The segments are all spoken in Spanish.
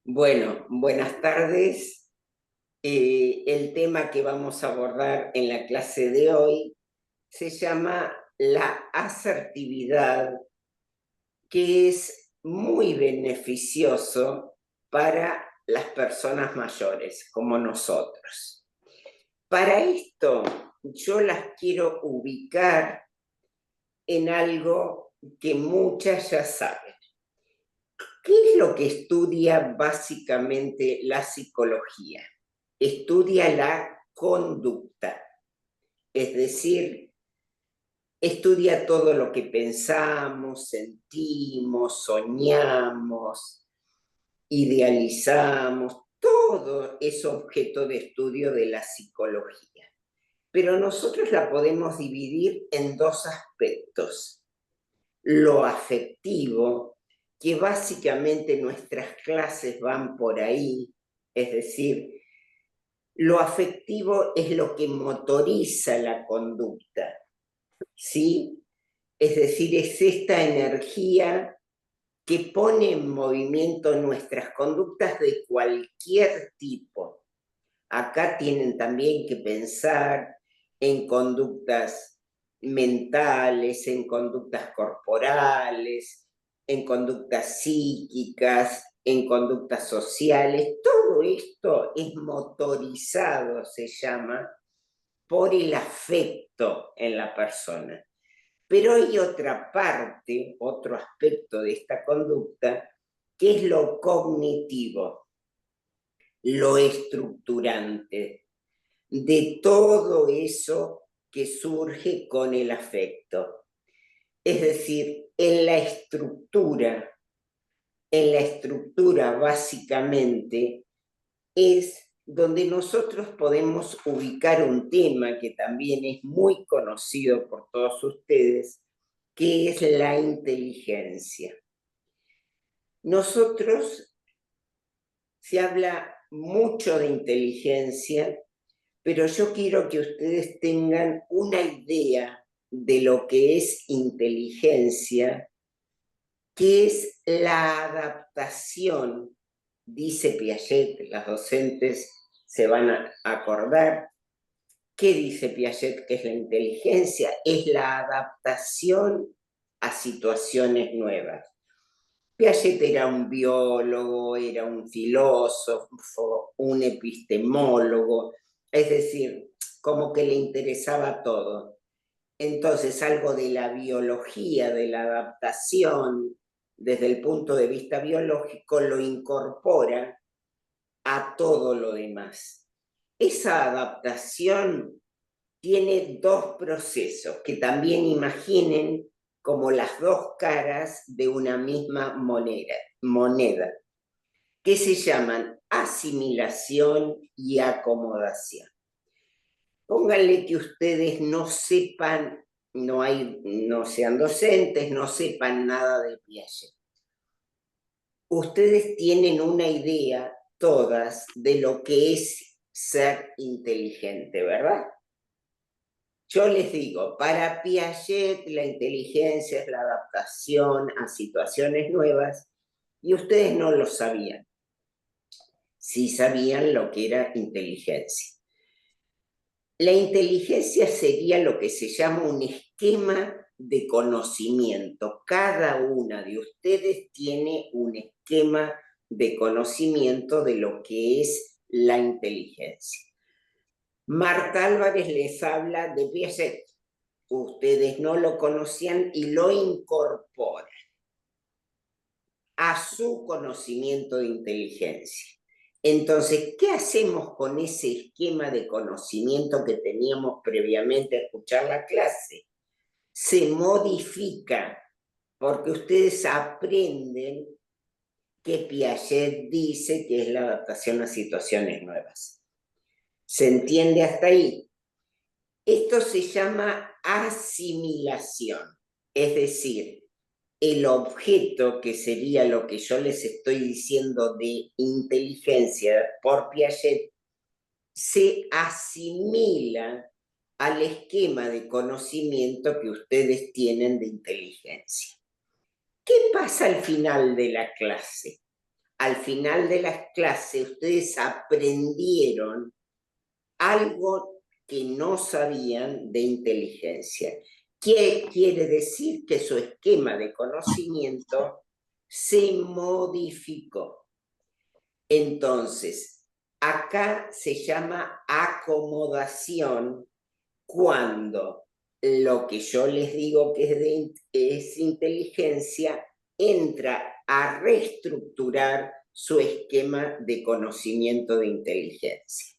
Bueno, buenas tardes. El tema que vamos a abordar en la clase de hoy se llama la asertividad, que es muy beneficioso para las personas mayores como nosotros. Para esto, yo las quiero ubicar en algo que muchas ya saben. ¿Qué es lo que estudia básicamente la psicología? Estudia la conducta, es decir, estudia todo lo que pensamos, sentimos, soñamos, idealizamos, todo es objeto de estudio de la psicología. Pero nosotros la podemos dividir en dos aspectos. Lo afectivo, que básicamente nuestras clases van por ahí, es decir, lo afectivo es lo que motoriza la conducta, ¿sí? Es decir, es esta energía que pone en movimiento nuestras conductas de cualquier tipo. Acá tienen también que pensar en conductas mentales, en conductas corporales, en conductas psíquicas, en conductas sociales. Todo esto es motorizado, se llama, por el afecto en la persona. Pero hay otra parte, otro aspecto de esta conducta, que es lo cognitivo, lo estructurante de todo eso que surge con el afecto. Es decir, en la estructura básicamente es donde nosotros podemos ubicar un tema que también es muy conocido por todos ustedes, que es la inteligencia. Nosotros se habla mucho de inteligencia, pero yo quiero que ustedes tengan una idea de lo que es inteligencia, que es la adaptación, dice Piaget, las docentes se van a acordar. ¿Qué dice Piaget que es la inteligencia? Es la adaptación a situaciones nuevas. Piaget era un biólogo, era un filósofo, un epistemólogo, es decir, como que le interesaba todo. Entonces, algo de la biología, de la adaptación, desde el punto de vista biológico, lo incorpora a todo lo demás. Esa adaptación tiene dos procesos que también imaginen como las dos caras de una misma moneda, que se llaman asimilación y acomodación. Pónganle que ustedes no sepan, no sean docentes, no sepan nada de Piaget. Ustedes tienen una idea, todas, de lo que es ser inteligente, ¿verdad? Yo les digo, para Piaget la inteligencia es la adaptación a situaciones nuevas y ustedes no lo sabían. Sí sabían lo que era inteligencia. La inteligencia sería lo que se llama un esquema de conocimiento. Cada una de ustedes tiene un esquema de conocimiento de lo que es la inteligencia. Marta Álvarez les habla de Piaget. Ustedes no lo conocían y lo incorporan a su conocimiento de inteligencia. Entonces, ¿qué hacemos con ese esquema de conocimiento que teníamos previamente a escuchar la clase? Se modifica porque ustedes aprenden que Piaget dice que es la adaptación a situaciones nuevas. ¿Se entiende hasta ahí? Esto se llama asimilación, es decir, el objeto, que sería lo que yo les estoy diciendo de inteligencia por Piaget, se asimila al esquema de conocimiento que ustedes tienen de inteligencia. ¿Qué pasa al final de la clase? al final de las clases ustedes aprendieron algo que no sabían de inteligencia. ¿Qué quiere decir? Que su esquema de conocimiento se modificó. Entonces, acá se llama acomodación cuando lo que yo les digo que es inteligencia entra a reestructurar su esquema de conocimiento de inteligencia.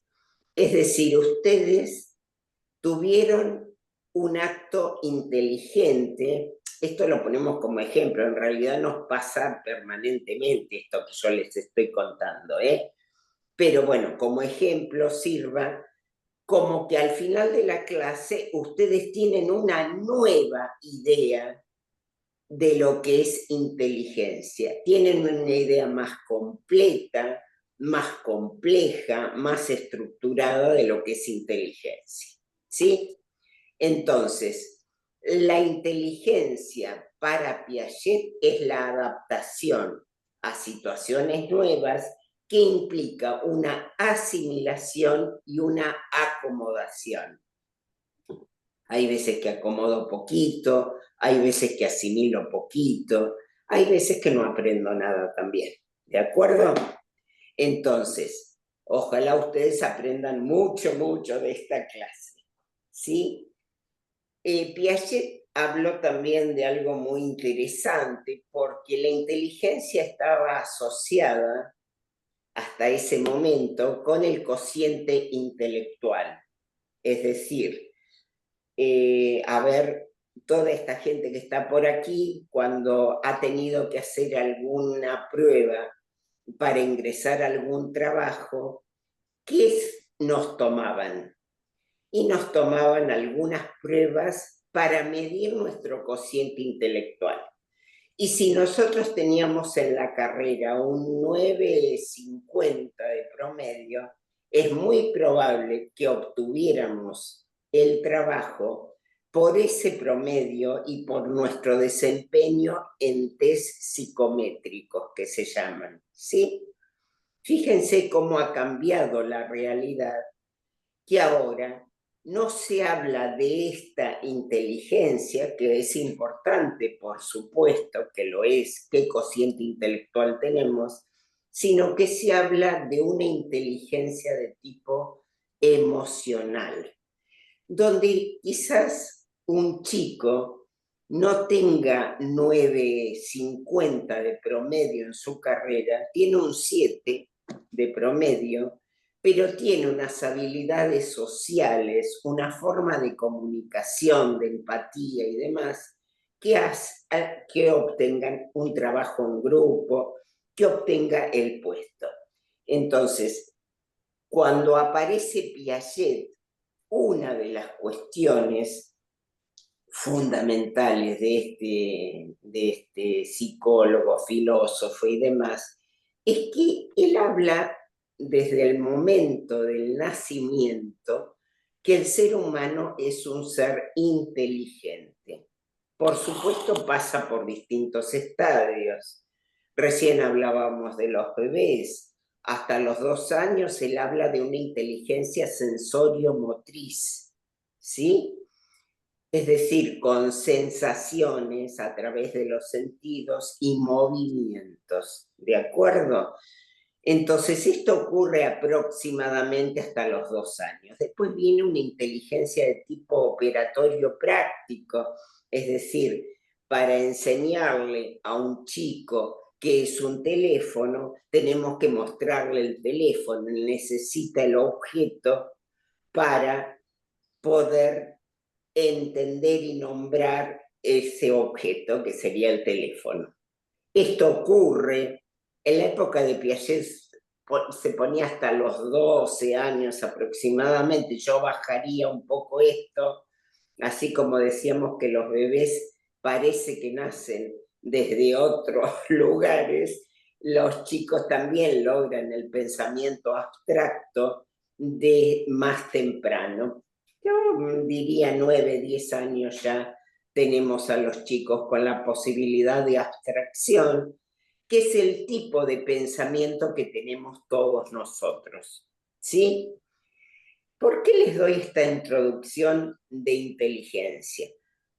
Es decir, ustedes tuvieron un acto inteligente, esto lo ponemos como ejemplo, en realidad nos pasa permanentemente esto que yo les estoy contando, ¿eh? Pero bueno, como ejemplo sirva como que al final de la clase ustedes tienen una nueva idea de lo que es inteligencia. Tienen una idea más completa, más compleja, más estructurada de lo que es inteligencia. ¿Sí? Entonces, la inteligencia para Piaget es la adaptación a situaciones nuevas que implica una asimilación y una acomodación. Hay veces que acomodo poquito, hay veces que asimilo poquito, hay veces que no aprendo nada también. ¿De acuerdo? Entonces, ojalá ustedes aprendan mucho, mucho de esta clase. ¿Sí? Piaget habló también de algo muy interesante, porque la inteligencia estaba asociada hasta ese momento con el cociente intelectual. Es decir, a ver, toda esta gente que está por aquí, cuando ha tenido que hacer alguna prueba para ingresar a algún trabajo, ¿qué nos tomaban? Y nos tomaban algunas pruebas para medir nuestro cociente intelectual. Y si nosotros teníamos en la carrera un 9,50 de promedio, es muy probable que obtuviéramos el trabajo por ese promedio y por nuestro desempeño en test psicométricos que se llaman, ¿sí? Fíjense cómo ha cambiado la realidad, que ahora no se habla de esta inteligencia, que es importante, por supuesto que lo es, qué cociente intelectual tenemos, sino que se habla de una inteligencia de tipo emocional, donde quizás un chico no tenga 9,50 de promedio en su carrera, tiene un 7 de promedio, pero tiene unas habilidades sociales, una forma de comunicación, de empatía y demás, que obtengan un trabajo en grupo, que obtenga el puesto. Entonces, cuando aparece Piaget, una de las cuestiones fundamentales de este psicólogo, filósofo y demás, es que él habla desde el momento del nacimiento que el ser humano es un ser inteligente. Por supuesto pasa por distintos estadios. Recién hablábamos de los bebés. Hasta los 2 años él habla de una inteligencia sensorio-motriz, ¿sí? Es decir, con sensaciones a través de los sentidos y movimientos, ¿de acuerdo? Entonces, esto ocurre aproximadamente hasta los 2 años. Después viene una inteligencia de tipo operatorio práctico, es decir, para enseñarle a un chico qué es un teléfono, tenemos que mostrarle el teléfono, necesita el objeto para poder entender y nombrar ese objeto que sería el teléfono. Esto ocurre en la época de Piaget, se ponía hasta los 12 años aproximadamente. Yo bajaría un poco esto, así como decíamos que los bebés parece que nacen desde otros lugares, los chicos también logran el pensamiento abstracto de más temprano. Yo diría 9, 10 años ya tenemos a los chicos con la posibilidad de abstracción, que es el tipo de pensamiento que tenemos todos nosotros. ¿Sí? ¿Por qué les doy esta introducción de inteligencia?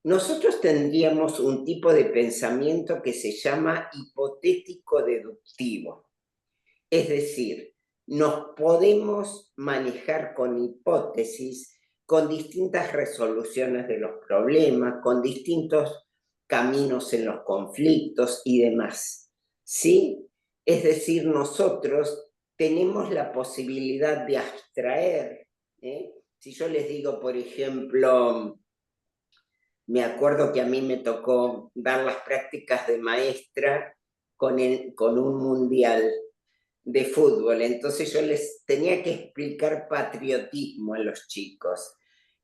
Nosotros tendríamos un tipo de pensamiento que se llama hipotético-deductivo. Es decir, nos podemos manejar con hipótesis, con distintas resoluciones de los problemas, con distintos caminos en los conflictos y demás. ¿Sí? Es decir, nosotros tenemos la posibilidad de abstraer. Si yo les digo, por ejemplo, me acuerdo que a mí me tocó dar las prácticas de maestra con un mundial de fútbol, entonces yo les tenía que explicar patriotismo a los chicos.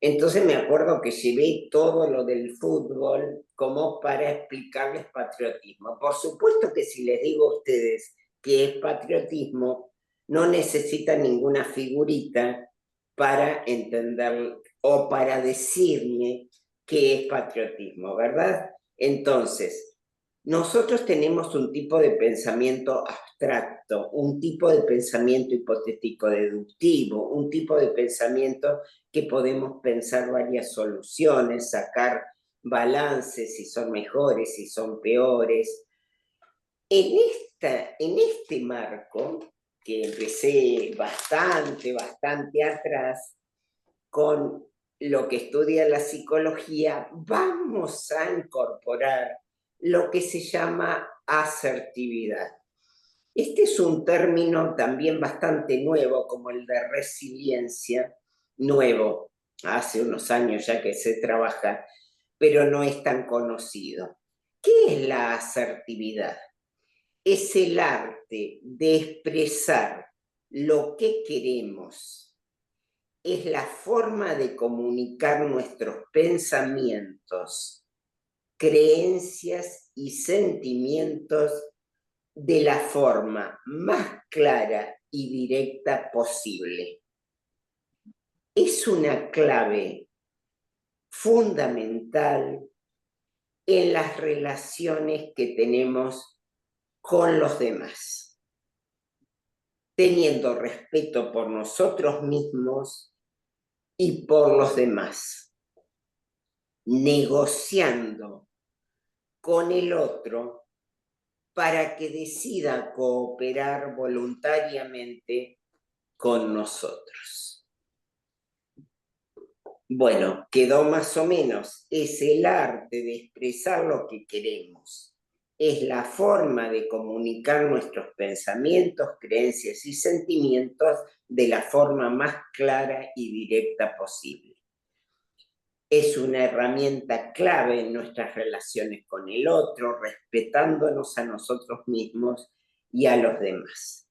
Entonces me acuerdo que llevé todo lo del fútbol como para explicarles patriotismo. Por supuesto que si les digo a ustedes qué es patriotismo, no necesitan ninguna figurita para entender o para decirme qué es patriotismo, ¿verdad? Entonces, nosotros tenemos un tipo de pensamiento abstracto, un tipo de pensamiento hipotético deductivo, un tipo de pensamiento que podemos pensar varias soluciones, sacar balances, si son mejores, si son peores. En este marco, que empecé bastante atrás, con lo que estudia la psicología, vamos a incorporar lo que se llama asertividad. Este es un término también bastante nuevo, como el de resiliencia, nuevo, hace unos años ya que se trabaja, pero no es tan conocido. ¿Qué es la asertividad? Es el arte de expresar lo que queremos, es la forma de comunicar nuestros pensamientos, creencias y sentimientos de la forma más clara y directa posible. Es una clave fundamental en las relaciones que tenemos con los demás, teniendo respeto por nosotros mismos y por los demás, negociando con el otro para que decida cooperar voluntariamente con nosotros. Bueno, quedó más o menos. Es el arte de expresar lo que queremos. Es la forma de comunicar nuestros pensamientos, creencias y sentimientos de la forma más clara y directa posible. Es una herramienta clave en nuestras relaciones con el otro, respetándonos a nosotros mismos y a los demás.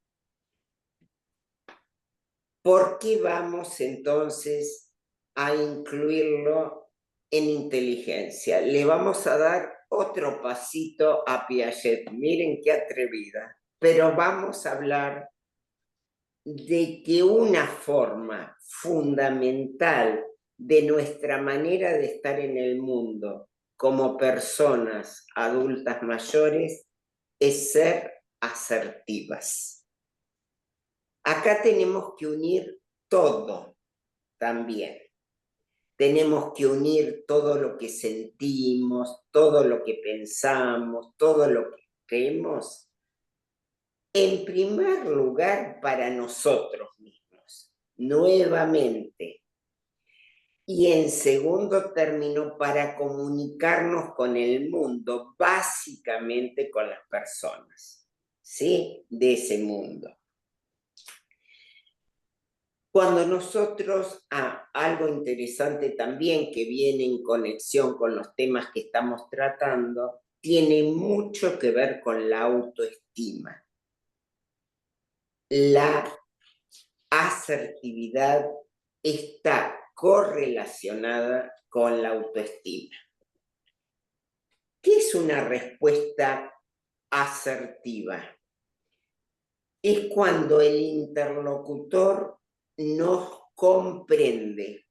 ¿Por qué vamos entonces a incluirlo en inteligencia? Le vamos a dar otro pasito a Piaget. Miren qué atrevida. Pero vamos a hablar de que una forma fundamental de nuestra manera de estar en el mundo como personas adultas mayores es ser asertivas. Acá tenemos que unir todo también. Tenemos que unir todo lo que sentimos, todo lo que pensamos, todo lo que creemos. En primer lugar, para nosotros mismos, nuevamente. Y en segundo término, para comunicarnos con el mundo, básicamente con las personas, ¿sí? De ese mundo. Cuando nosotros, algo interesante también que viene en conexión con los temas que estamos tratando, tiene mucho que ver con la autoestima. La asertividad está correlacionada con la autoestima. ¿Qué es una respuesta asertiva? Es cuando el interlocutor nos comprende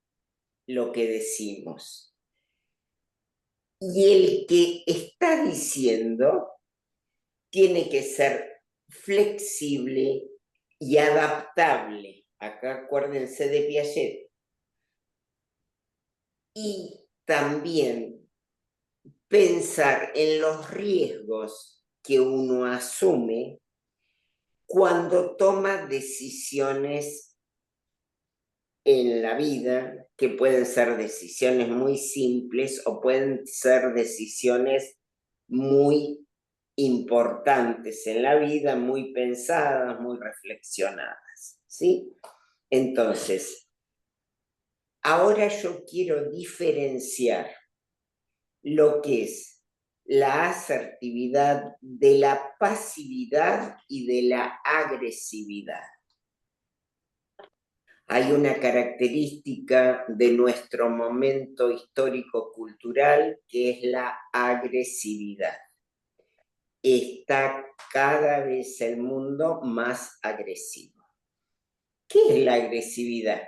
lo que decimos. Y el que está diciendo tiene que ser flexible y adaptable. Acá acuérdense de Piaget. Y también pensar en los riesgos que uno asume cuando toma decisiones en la vida, que pueden ser decisiones muy simples o pueden ser decisiones muy importantes en la vida, muy pensadas, muy reflexionadas, ¿sí? Entonces, ahora yo quiero diferenciar lo que es la asertividad de la pasividad y de la agresividad. Hay una característica de nuestro momento histórico-cultural que es la agresividad. Está cada vez el mundo más agresivo. ¿Qué es la agresividad?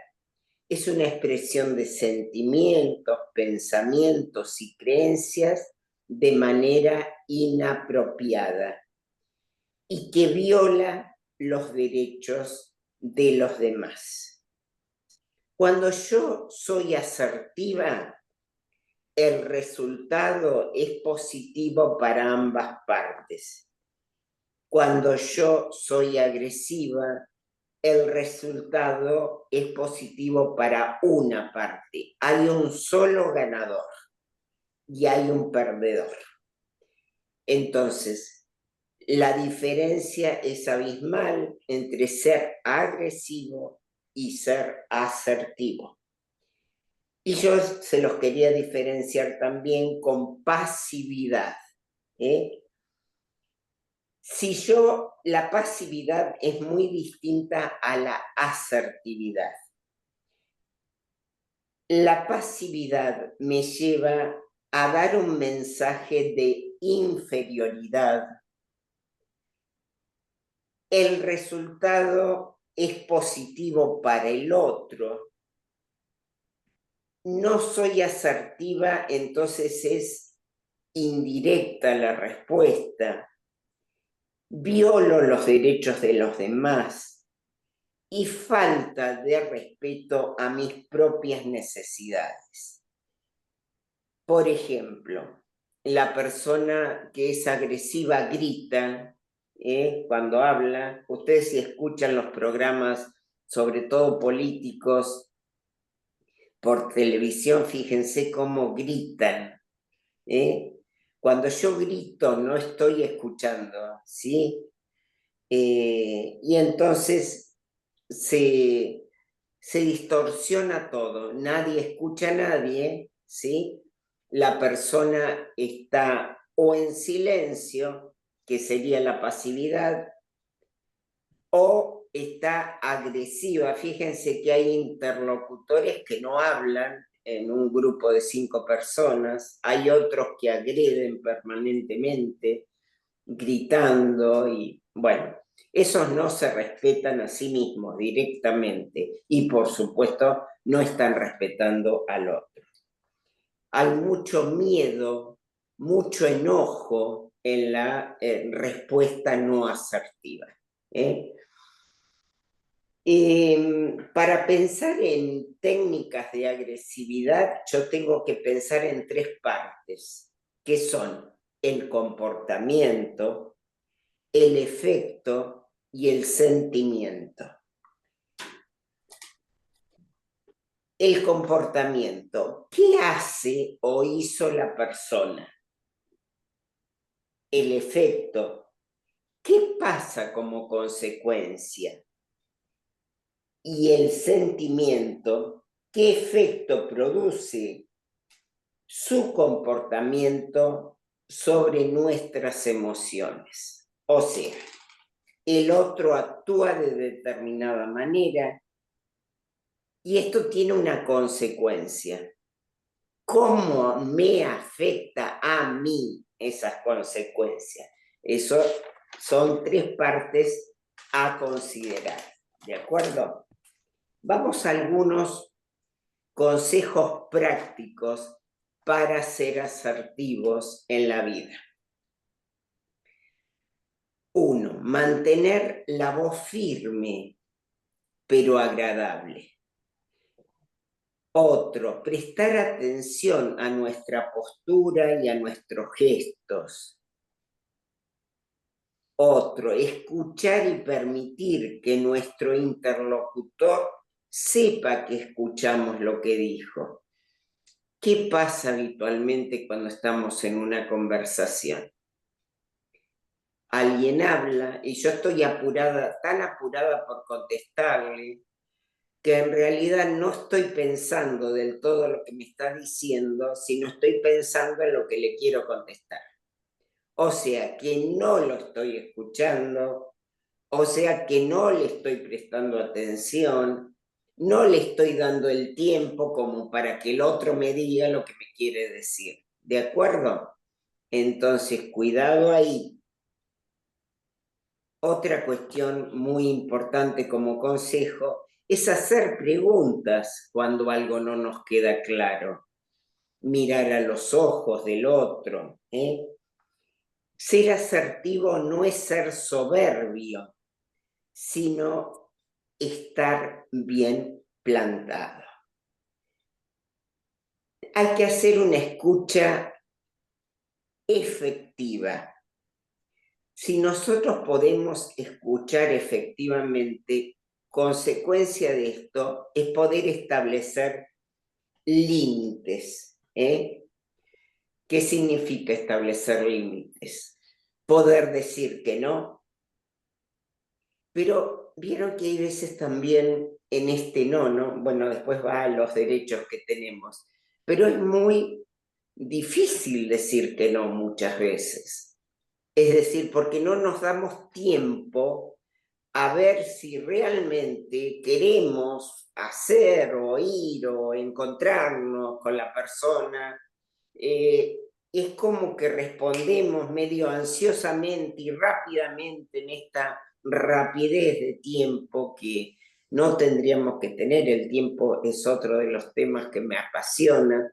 Es una expresión de sentimientos, pensamientos y creencias de manera inapropiada y que viola los derechos de los demás. Cuando yo soy asertiva, el resultado es positivo para ambas partes. Cuando yo soy agresiva, el resultado es positivo para una parte. Hay un solo ganador y hay un perdedor. Entonces, la diferencia es abismal entre ser agresivo y ser asertivo. Y yo se los quería diferenciar también con pasividad. La pasividad es muy distinta a la asertividad. La pasividad me lleva a dar un mensaje de inferioridad. El resultado es positivo para el otro. No soy asertiva, entonces es indirecta la respuesta. Violo los derechos de los demás y falta de respeto a mis propias necesidades. Por ejemplo, la persona que es agresiva grita cuando habla. Ustedes si escuchan los programas, sobre todo políticos, por televisión, fíjense cómo gritan. Cuando yo grito no estoy escuchando, ¿sí? Y entonces se distorsiona todo, nadie escucha a nadie, ¿sí? La persona está o en silencio, que sería la pasividad, o está agresiva. Fíjense que hay interlocutores que no hablan en un grupo de 5 personas, hay otros que agreden permanentemente, gritando y bueno, esos no se respetan a sí mismos directamente y por supuesto no están respetando al otro. Hay mucho miedo, mucho enojo en la respuesta no asertiva. Para pensar en técnicas de agresividad, yo tengo que pensar en 3 partes, que son el comportamiento, el efecto y el sentimiento. El comportamiento. ¿Qué hace o hizo la persona? El efecto. ¿Qué pasa como consecuencia? Y el sentimiento. ¿Qué efecto produce su comportamiento sobre nuestras emociones? O sea, el otro actúa de determinada manera y esto tiene una consecuencia. ¿Cómo me afecta a mí esas consecuencias? Eso son 3 partes a considerar, ¿de acuerdo? Vamos a algunos consejos prácticos para ser asertivos en la vida. mantener la voz firme, pero agradable. Otro, prestar atención a nuestra postura y a nuestros gestos. Otro, escuchar y permitir que nuestro interlocutor sepa que escuchamos lo que dijo. ¿Qué pasa habitualmente cuando estamos en una conversación? Alguien habla y yo estoy apurada, tan apurada por contestarle, que en realidad no estoy pensando del todo lo que me está diciendo, sino estoy pensando en lo que le quiero contestar. O sea, que no lo estoy escuchando, o sea, que no le estoy prestando atención, no le estoy dando el tiempo como para que el otro me diga lo que me quiere decir. ¿De acuerdo? Entonces, cuidado ahí. Otra cuestión muy importante como consejo es hacer preguntas cuando algo no nos queda claro. Mirar a los ojos del otro. Ser asertivo no es ser soberbio, sino estar bien plantado. Hay que hacer una escucha efectiva. Si nosotros podemos escuchar efectivamente, consecuencia de esto es poder establecer límites. ¿Qué significa establecer límites? Poder decir que no, pero vieron que hay veces también en este no, ¿no? Bueno, después va a los derechos que tenemos, pero es muy difícil decir que no muchas veces. Es decir, porque no nos damos tiempo a ver si realmente queremos hacer o ir o encontrarnos con la persona. Es como que respondemos medio ansiosamente y rápidamente en esta rapidez de tiempo que no tendríamos que tener. El tiempo es otro de los temas que me apasiona,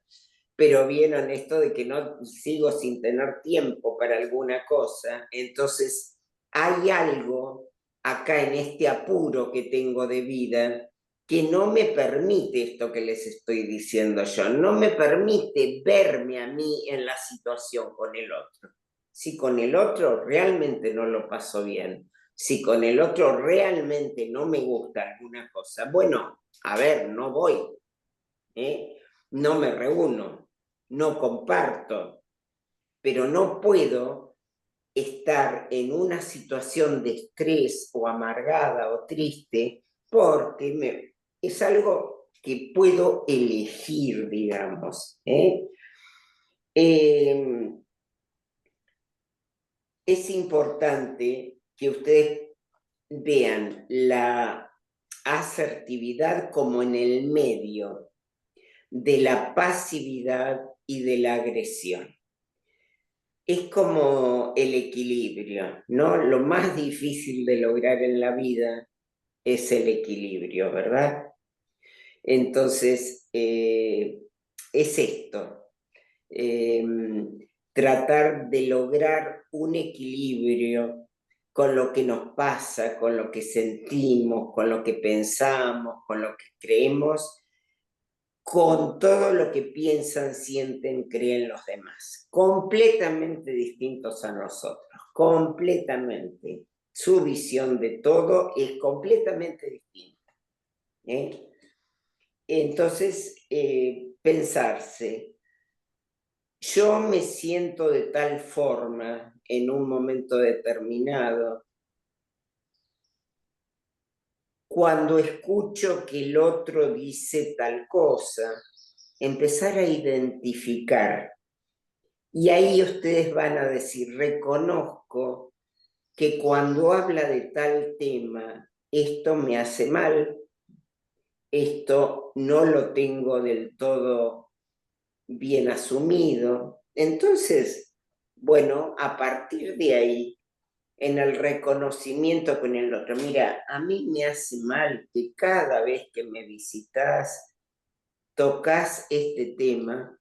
pero vieron esto de que no sigo sin tener tiempo para alguna cosa, entonces hay algo acá en este apuro que tengo de vida que no me permite esto que les estoy diciendo yo, no me permite verme a mí en la situación con el otro. Si con el otro realmente no lo paso bien, si con el otro realmente no me gusta alguna cosa, bueno, a ver, no voy, no me reúno, no comparto, pero no puedo estar en una situación de estrés o amargada o triste porque es algo que puedo elegir, digamos. Es importante que ustedes vean la asertividad como en el medio de la pasividad y de la agresión. Es como el equilibrio, ¿no? Lo más difícil de lograr en la vida es el equilibrio, ¿verdad? Entonces, es esto, eh, tratar de lograr un equilibrio con lo que nos pasa, con lo que sentimos, con lo que pensamos, con lo que creemos, con todo lo que piensan, sienten, creen los demás, completamente distintos a nosotros, completamente. Su visión de todo es completamente distinta. Entonces, pensarse, yo me siento de tal forma en un momento determinado, cuando escucho que el otro dice tal cosa, empezar a identificar. Y ahí ustedes van a decir, reconozco que cuando habla de tal tema, esto me hace mal, esto no lo tengo del todo bien asumido. Entonces, bueno, a partir de ahí, en el reconocimiento con el otro, mira, a mí me hace mal que cada vez que me visitas, tocas este tema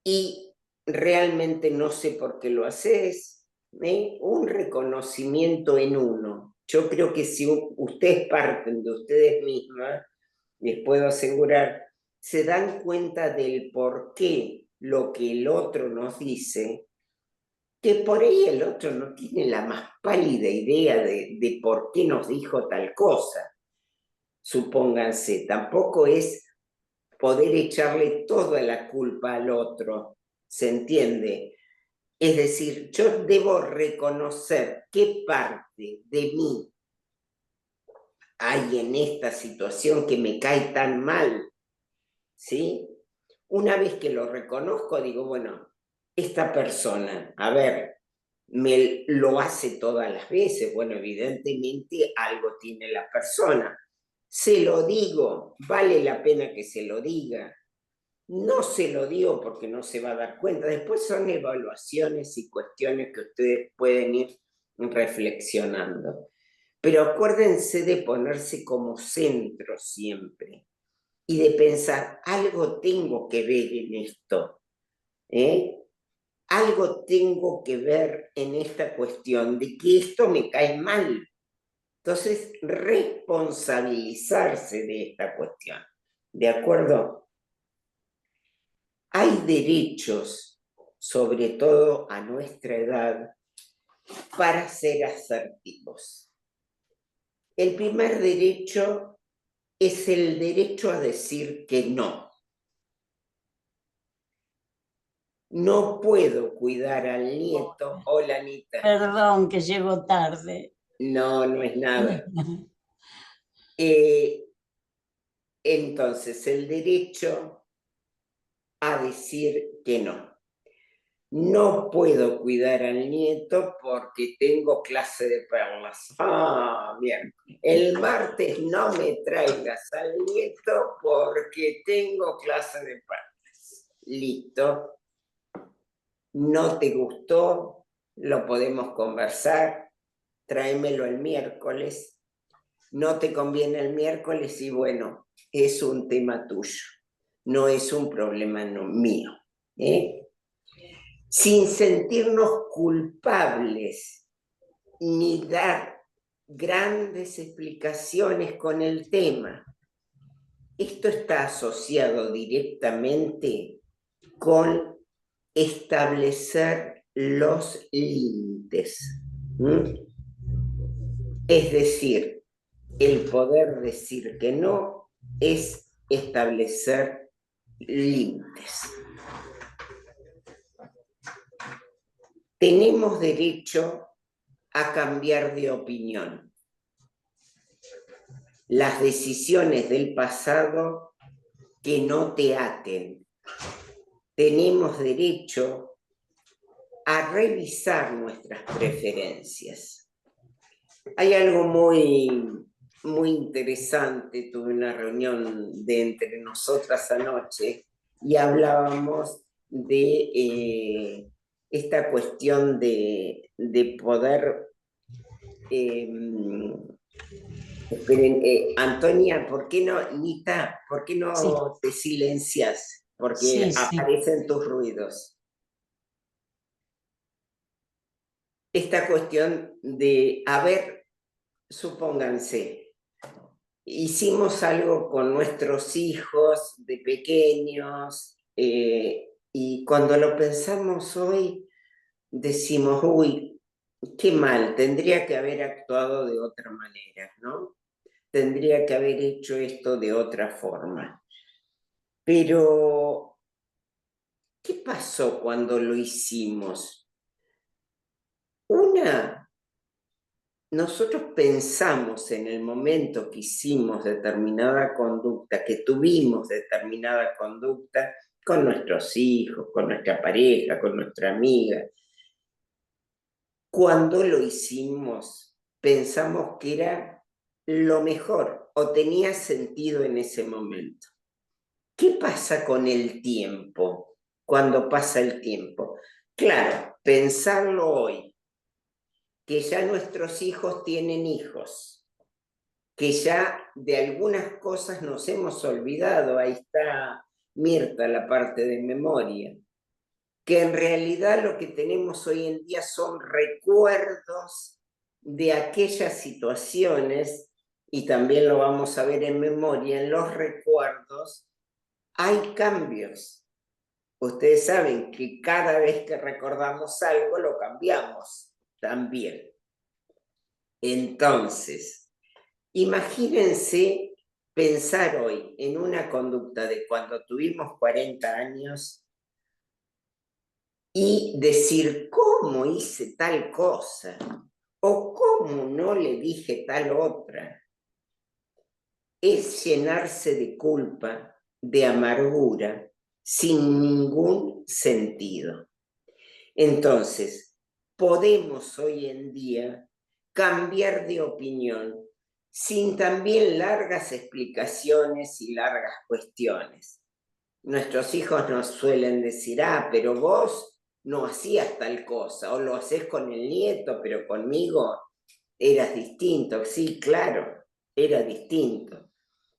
y realmente no sé por qué lo haces, Un reconocimiento en uno. Yo creo que si ustedes parten de ustedes mismas, les puedo asegurar, se dan cuenta del por qué lo que el otro nos dice, que por ahí el otro no tiene la más pálida idea de por qué nos dijo tal cosa. Supónganse, tampoco es poder echarle toda la culpa al otro, ¿se entiende? Es decir, yo debo reconocer qué parte de mí hay en esta situación que me cae tan mal, ¿sí? Una vez que lo reconozco, digo, bueno, esta persona, a ver, me lo hace todas las veces, bueno, evidentemente algo tiene la persona. Se lo digo, vale la pena que se lo diga. No se lo digo porque no se va a dar cuenta. Después son evaluaciones y cuestiones que ustedes pueden ir reflexionando. Pero acuérdense de ponerse como centro siempre y de pensar, algo tengo que ver en esto, ¿eh? Algo tengo que ver en esta cuestión de que esto me cae mal. Entonces, responsabilizarse de esta cuestión. ¿De acuerdo? Hay derechos, sobre todo a nuestra edad, para ser asertivos. El primer derecho es el derecho a decir que no. No puedo cuidar al nieto. Hola, Anita. Perdón que llego tarde. No, no es nada. Entonces, el derecho a decir que no. No puedo cuidar al nieto porque tengo clase de perlas. Ah, bien. El martes no me traigas al nieto porque tengo clase de perlas. Listo. No te gustó, lo podemos conversar. Tráemelo el miércoles. No te conviene el miércoles y bueno, es un tema tuyo. No es un problema mío. Sin sentirnos culpables ni dar grandes explicaciones con el tema. Esto está asociado directamente con establecer los límites. Es decir, el poder decir que no es establecer límites. Tenemos derecho a cambiar de opinión. Las decisiones del pasado que no te aten. Tenemos derecho a revisar nuestras preferencias. Hay algo muy interesante. Tuve una reunión de entre nosotras anoche y hablábamos de esta cuestión de poder... esperen, Antonia, ¿por qué no, Nita, por qué no Sí, te silencias? Porque sí, sí. aparecen tus ruidos. Esta cuestión de, a ver, supónganse, hicimos algo con nuestros hijos de pequeños y cuando lo pensamos hoy decimos, uy, qué mal, tendría que haber actuado de otra manera, ¿no? Tendría que haber hecho esto de otra forma. Pero, ¿qué pasó cuando lo hicimos? Nosotros pensamos en el momento que hicimos determinada conducta, que tuvimos determinada conducta con nuestros hijos, con nuestra pareja, con nuestra amiga. Cuando lo hicimos, pensamos que era lo mejor o tenía sentido en ese momento. ¿Qué pasa con el tiempo? Cuando pasa el tiempo. Claro, pensarlo hoy, que ya nuestros hijos tienen hijos, que ya de algunas cosas nos hemos olvidado. Ahí está Mirta, la parte de memoria. que en realidad lo que tenemos hoy en día son recuerdos de aquellas situaciones, y también lo vamos a ver en memoria, en los recuerdos hay cambios. Ustedes saben que cada vez que recordamos algo lo cambiamos también. Entonces, imagínense pensar hoy en una conducta de cuando tuvimos 40 años y decir, ¿cómo hice tal cosa? ¿O cómo no le dije tal otra? Es llenarse de culpa, de amargura, sin ningún sentido. Entonces, podemos hoy en día cambiar de opinión sin también largas explicaciones y largas cuestiones. Nuestros hijos nos suelen decir, pero vos no hacías tal cosa, o lo haces con el nieto, pero conmigo eras distinto. Sí, claro, era distinto.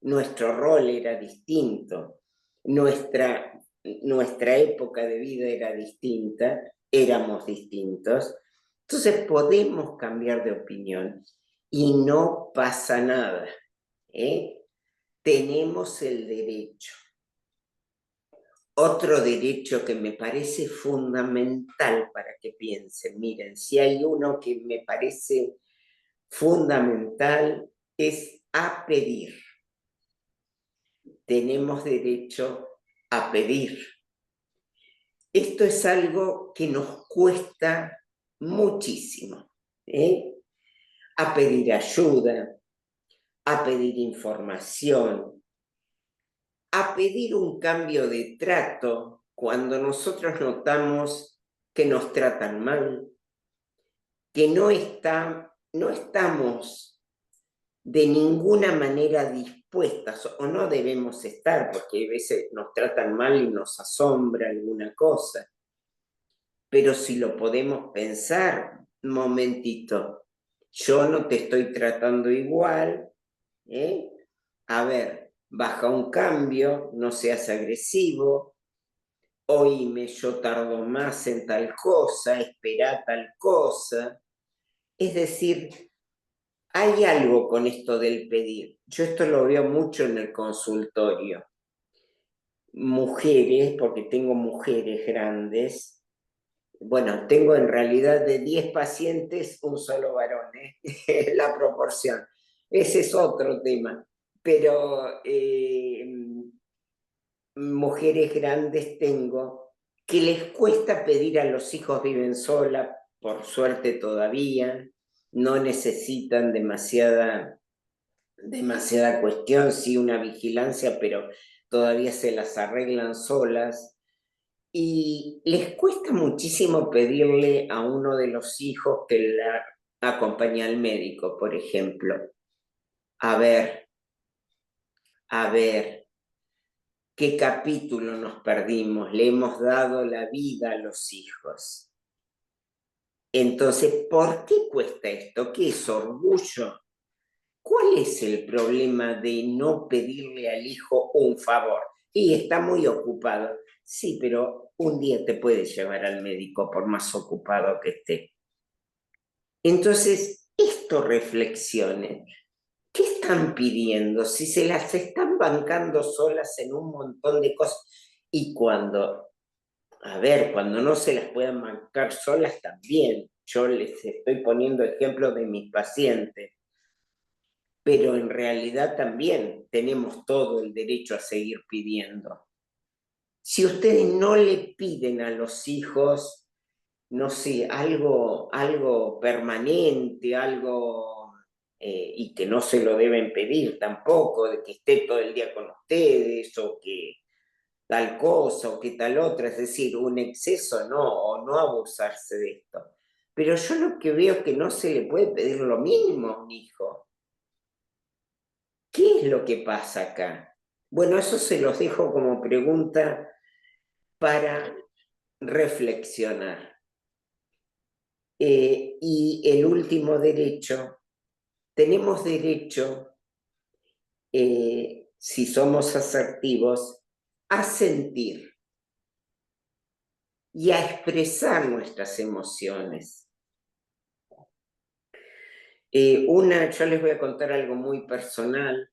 Nuestro rol era distinto. Nuestra época de vida era distinta, éramos distintos. Entonces podemos cambiar de opinión y no pasa nada. Tenemos el derecho. Otro derecho que me parece fundamental para que piensen, miren, si hay uno que me parece fundamental es a pedir. Tenemos derecho a pedir. Esto es algo que nos cuesta muchísimo, a pedir ayuda, a pedir información, a pedir un cambio de trato cuando nosotros notamos que nos tratan mal, que no estamos de ninguna manera dispuestas, o no debemos estar, porque a veces nos tratan mal y nos asombra alguna cosa. Pero si lo podemos pensar, un momentito, yo no te estoy tratando igual, a ver, baja un cambio, no seas agresivo, oíme, yo tardo más en tal cosa, espera tal cosa. Es decir, hay algo con esto del pedir. Yo esto lo veo mucho en el consultorio. Mujeres, porque tengo mujeres grandes. Bueno, tengo en realidad de 10 pacientes, un solo varón, la proporción. Ese es otro tema. Pero mujeres grandes tengo que les cuesta pedir a los hijos, viven sola, por suerte todavía, no necesitan demasiada cuestión, sí una vigilancia, pero todavía se las arreglan solas. Y les cuesta muchísimo pedirle a uno de los hijos que la acompañe al médico, por ejemplo. A ver, ¿qué capítulo nos perdimos? Le hemos dado la vida a los hijos. Entonces, ¿por qué cuesta esto? ¿Qué es orgullo? ¿Cuál es el problema de no pedirle al hijo un favor? Y está muy ocupado. Sí, pero un día te puedes llevar al médico por más ocupado que esté. Entonces, esto reflexionen. ¿Qué están pidiendo? Si se las están bancando solas en un montón de cosas. Y cuando no se las puedan bancar solas también. Yo les estoy poniendo ejemplos de mis pacientes. Pero en realidad también tenemos todo el derecho a seguir pidiendo. Si ustedes no le piden a los hijos, no sé, algo permanente, algo, y que no se lo deben pedir tampoco, de que esté todo el día con ustedes, o que tal cosa, o que tal otra, es decir, un exceso no, o no abusarse de esto. Pero yo lo que veo es que no se le puede pedir lo mínimo a un hijo. ¿Qué es lo que pasa acá? Bueno, eso se los dejo como pregunta para reflexionar. Y el último derecho, tenemos derecho, si somos asertivos, a sentir. y a expresar nuestras emociones. Yo les voy a contar algo muy personal.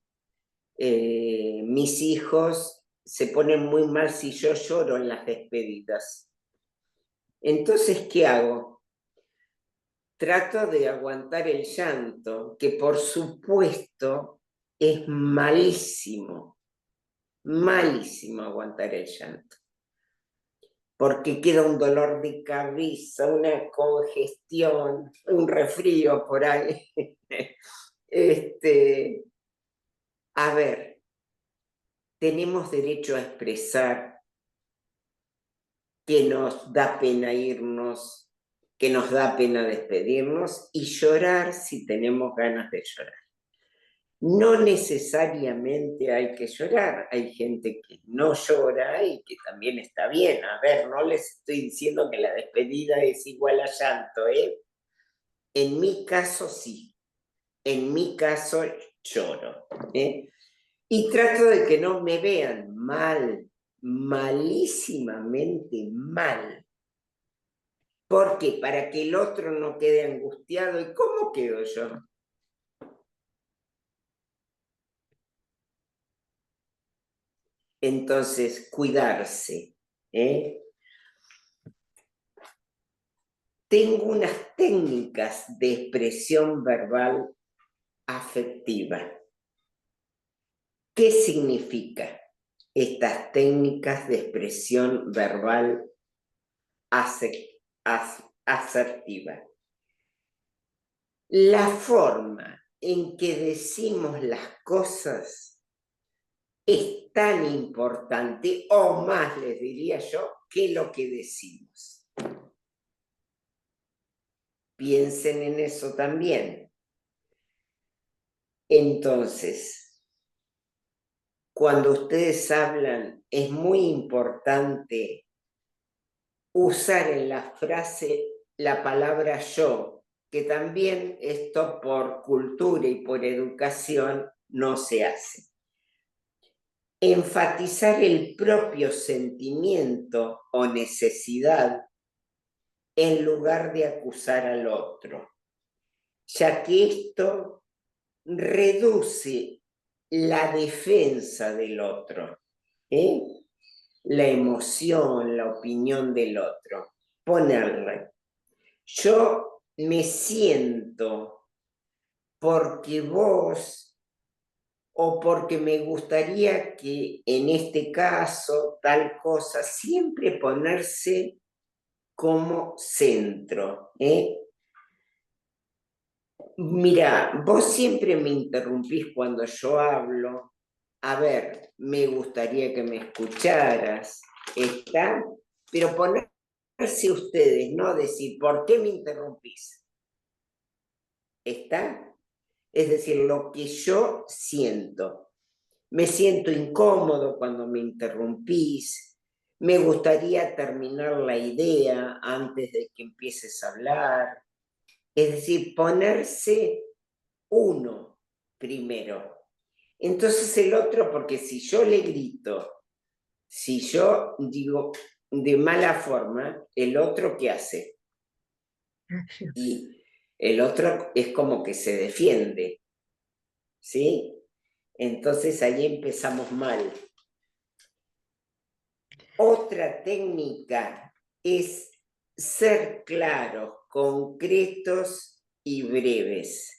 Mis hijos se ponen muy mal si yo lloro en las despedidas. Entonces, ¿qué hago? Trato de aguantar el llanto, que por supuesto es malísimo, malísimo aguantar el llanto, porque queda un dolor de cabeza, una congestión, un resfrío por ahí. A ver, tenemos derecho a expresar que nos da pena irnos, que nos da pena despedirnos y llorar si tenemos ganas de llorar. No necesariamente hay que llorar, hay gente que no llora y que también está bien. A ver, no les estoy diciendo que la despedida es igual a llanto, ¿eh? En mi caso sí, en mi caso lloro, ¿eh? Y trato de que no me vean mal, malísimamente mal. ¿Por qué? Para que el otro no quede angustiado. ¿Y cómo quedo yo? Entonces, cuidarse. ¿Eh? Tengo unas técnicas de expresión verbal afectiva. ¿Qué significa estas técnicas de expresión verbal asertiva? La forma en que decimos las cosas es tan importante, o más les diría yo, que lo que decimos. Piensen en eso también. Entonces, cuando ustedes hablan, es muy importante usar en la frase la palabra yo, que también esto por cultura y por educación no se hace. Enfatizar el propio sentimiento o necesidad en lugar de acusar al otro, ya que esto reduce la defensa del otro, ¿eh? La emoción, la opinión del otro. Ponerle, yo me siento porque vos, o porque me gustaría que en este caso, tal cosa, siempre ponerse como centro. Mira, vos siempre me interrumpís cuando yo hablo. A ver, me gustaría que me escucharas, ¿está? Pero ponerse ustedes, no decir, ¿por qué me interrumpís? ¿Está? Es decir, lo que yo siento. Me siento incómodo cuando me interrumpís. Me gustaría terminar la idea antes de que empieces a hablar. Es decir, ponerse uno primero. Entonces el otro, porque si yo le grito, si yo digo de mala forma, el otro ¿qué hace? Y el otro es como que se defiende, ¿sí? Entonces ahí empezamos mal. Otra técnica es ser claros, concretos y breves.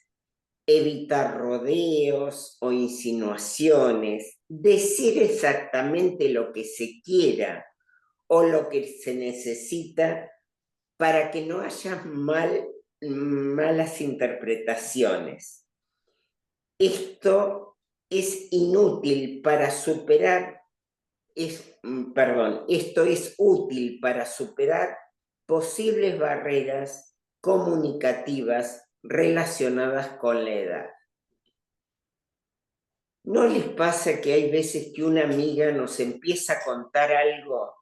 Evitar rodeos o insinuaciones, decir exactamente lo que se quiera o lo que se necesita para que no haya malas interpretaciones. Esto es inútil para superar, esto es útil para superar posibles barreras comunicativas relacionadas con la edad. ¿No les pasa que hay veces que una amiga nos empieza a contar algo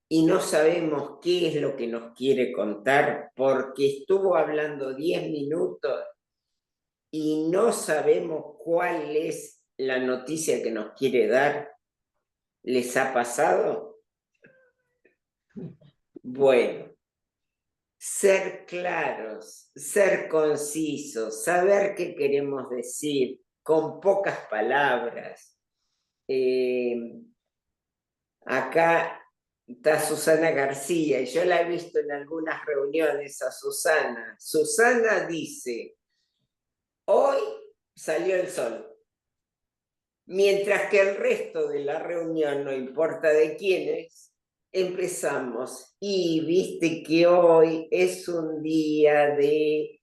y no sabemos qué es lo que nos quiere contar porque estuvo hablando 10 minutos y no sabemos cuál es la noticia que nos quiere dar? ¿Les ha pasado? Bueno, ser claros, ser concisos, saber qué queremos decir con pocas palabras. Acá está Susana García, y yo la he visto en algunas reuniones a Susana. Susana dice, hoy salió el sol, mientras que el resto de la reunión, no importa de quiénes, empezamos. Y viste que hoy es un día de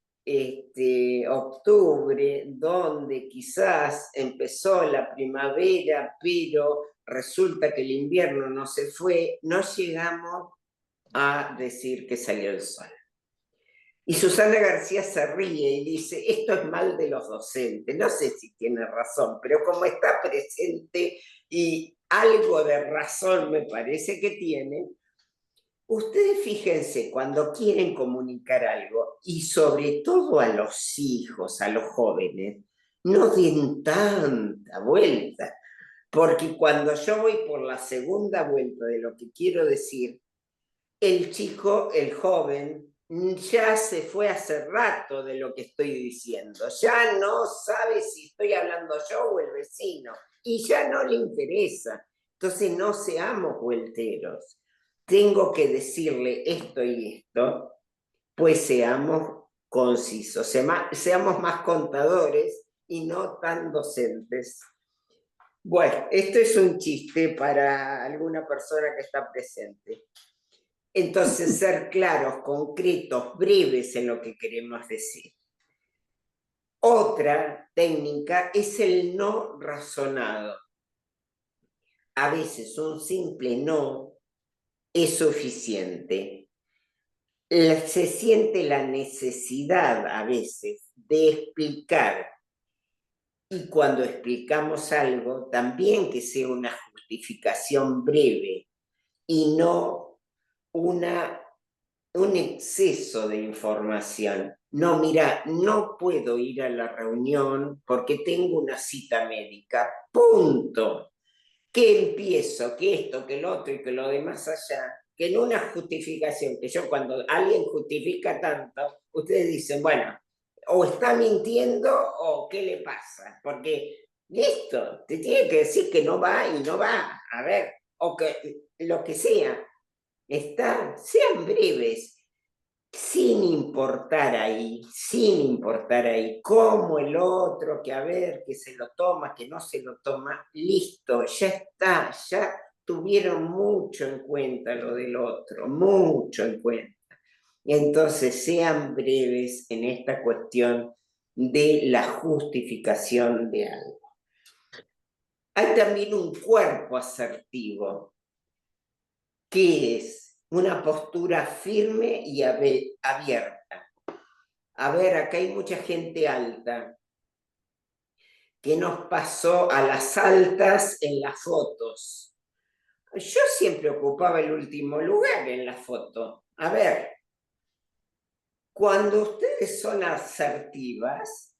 octubre, donde quizás empezó la primavera, pero resulta que el invierno no se fue, no llegamos a decir que salió el sol. Y Susana García se ríe y dice, esto es mal de los docentes. No sé si tiene razón, pero como está presente y algo de razón me parece que tiene, ustedes fíjense cuando quieren comunicar algo, y sobre todo a los hijos, a los jóvenes, no den tanta vuelta, porque cuando yo voy por la segunda vuelta de lo que quiero decir, el chico, el joven, ya se fue hace rato de lo que estoy diciendo, ya no sabe si estoy hablando yo o el vecino, y ya no le interesa. Entonces no seamos vuelteros. Tengo que decirle esto y esto, pues seamos concisos, seamos más contadores y no tan docentes. Bueno, esto es un chiste para alguna persona que está presente. Entonces, ser claros, concretos, breves en lo que queremos decir. Otra técnica es el no razonado. A veces un simple no es suficiente. Se siente la necesidad a veces de explicar, y cuando explicamos algo, también que sea una justificación breve y no un exceso de información. No, mira, no puedo ir a la reunión porque tengo una cita médica. Punto. Que empiezo, que esto, que lo otro y que lo demás allá, que en una justificación, que yo cuando alguien justifica tanto, ustedes dicen, bueno, o está mintiendo o qué le pasa, porque listo, te tiene que decir que no va y no va, a ver, o que lo que sea, sean breves, sin importar ahí cómo el otro, que a ver, que se lo toma, que no se lo toma, listo, ya está, ya tuvieron mucho en cuenta lo del otro, mucho en cuenta. Y entonces sean breves en esta cuestión de la justificación de algo. Hay también un cuerpo asertivo, que es una postura firme y abierta. A ver, acá hay mucha gente alta que nos pasó a las altas en las fotos. Yo siempre ocupaba el último lugar en la foto. A ver, cuando ustedes son asertivas,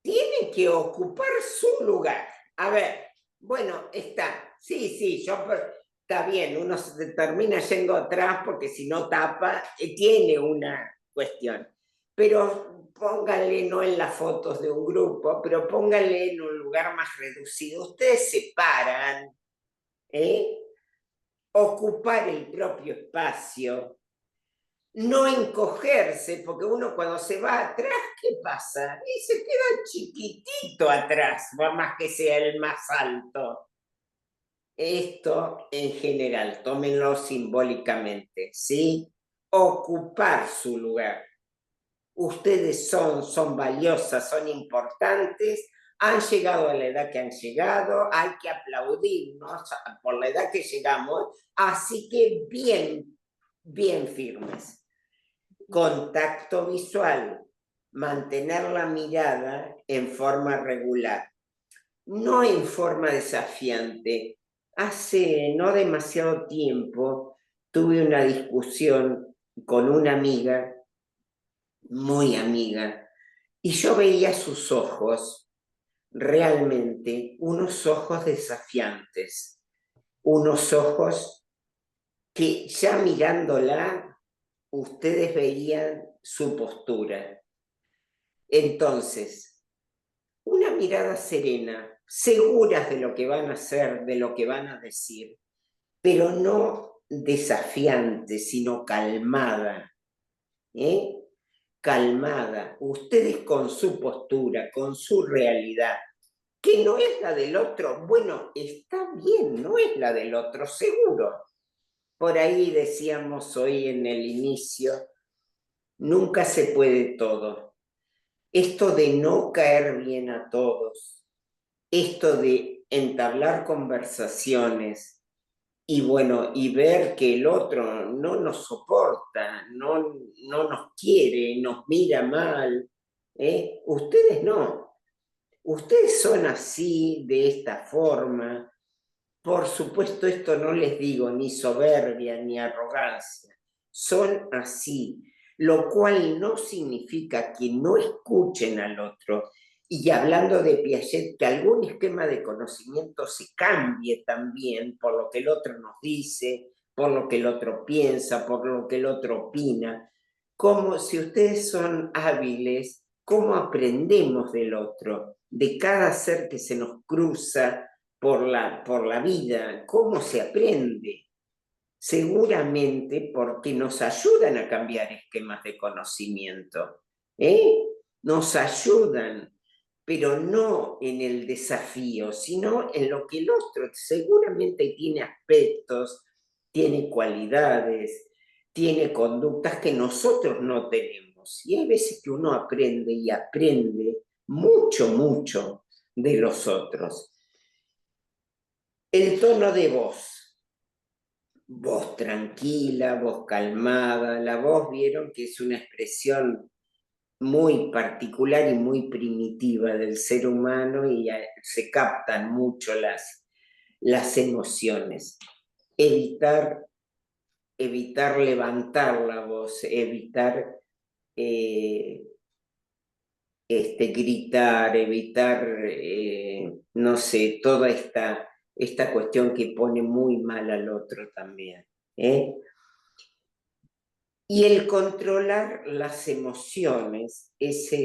tienen que ocupar su lugar. A ver, bueno, está. Sí, está bien, uno se termina yendo atrás porque si no tapa, tiene una cuestión. Pero pónganle no en las fotos de un grupo, pero pónganle en un lugar más reducido. Ustedes se paran, ocupar el propio espacio, no encogerse, porque uno cuando se va atrás, ¿qué pasa? Y se queda chiquitito atrás, por más que sea el más alto. Esto en general, tómenlo simbólicamente, ¿sí? Ocupar su lugar. Ustedes son valiosas, son importantes, han llegado a la edad que han llegado, hay que aplaudirnos por la edad que llegamos, así que bien firmes. Contacto visual, mantener la mirada en forma regular, no en forma desafiante. Hace no demasiado tiempo tuve una discusión con una amiga, muy amiga, y yo veía sus ojos, realmente unos ojos desafiantes, unos ojos que ya mirándola, ustedes veían su postura. Entonces, una mirada serena, seguras de lo que van a hacer, de lo que van a decir, pero no desafiante, sino calmada, ¿eh? Calmada, ustedes con su postura, con su realidad, que no es la del otro, bueno, está bien, no es la del otro, seguro. Por ahí decíamos hoy en el inicio, nunca se puede todo. Esto de no caer bien a todos, esto de entablar conversaciones y bueno, y ver que el otro no nos soporta, no nos quiere, nos mira mal, ¿eh? Ustedes no, ustedes son así, de esta forma. Por supuesto, esto no les digo ni soberbia ni arrogancia, son así, lo cual no significa que no escuchen al otro. Y hablando de Piaget, que algún esquema de conocimiento se cambie también por lo que el otro nos dice, por lo que el otro piensa, por lo que el otro opina. Como si ustedes son hábiles, ¿cómo aprendemos del otro? De cada ser que se nos cruza por la vida, ¿cómo se aprende? Seguramente porque nos ayudan a cambiar esquemas de conocimiento, ¿eh? Nos ayudan, pero no en el desafío, sino en lo que el otro seguramente tiene aspectos, tiene cualidades, tiene conductas que nosotros no tenemos. Y hay veces que uno aprende y aprende mucho, mucho de los otros. El tono de voz tranquila, voz calmada, la voz vieron que es una expresión muy particular y muy primitiva del ser humano y se captan mucho las emociones. Evitar, evitar levantar la voz, evitar gritar, evitar, no sé, toda esta cuestión que pone muy mal al otro también. ¿Eh? Y el controlar las emociones, esa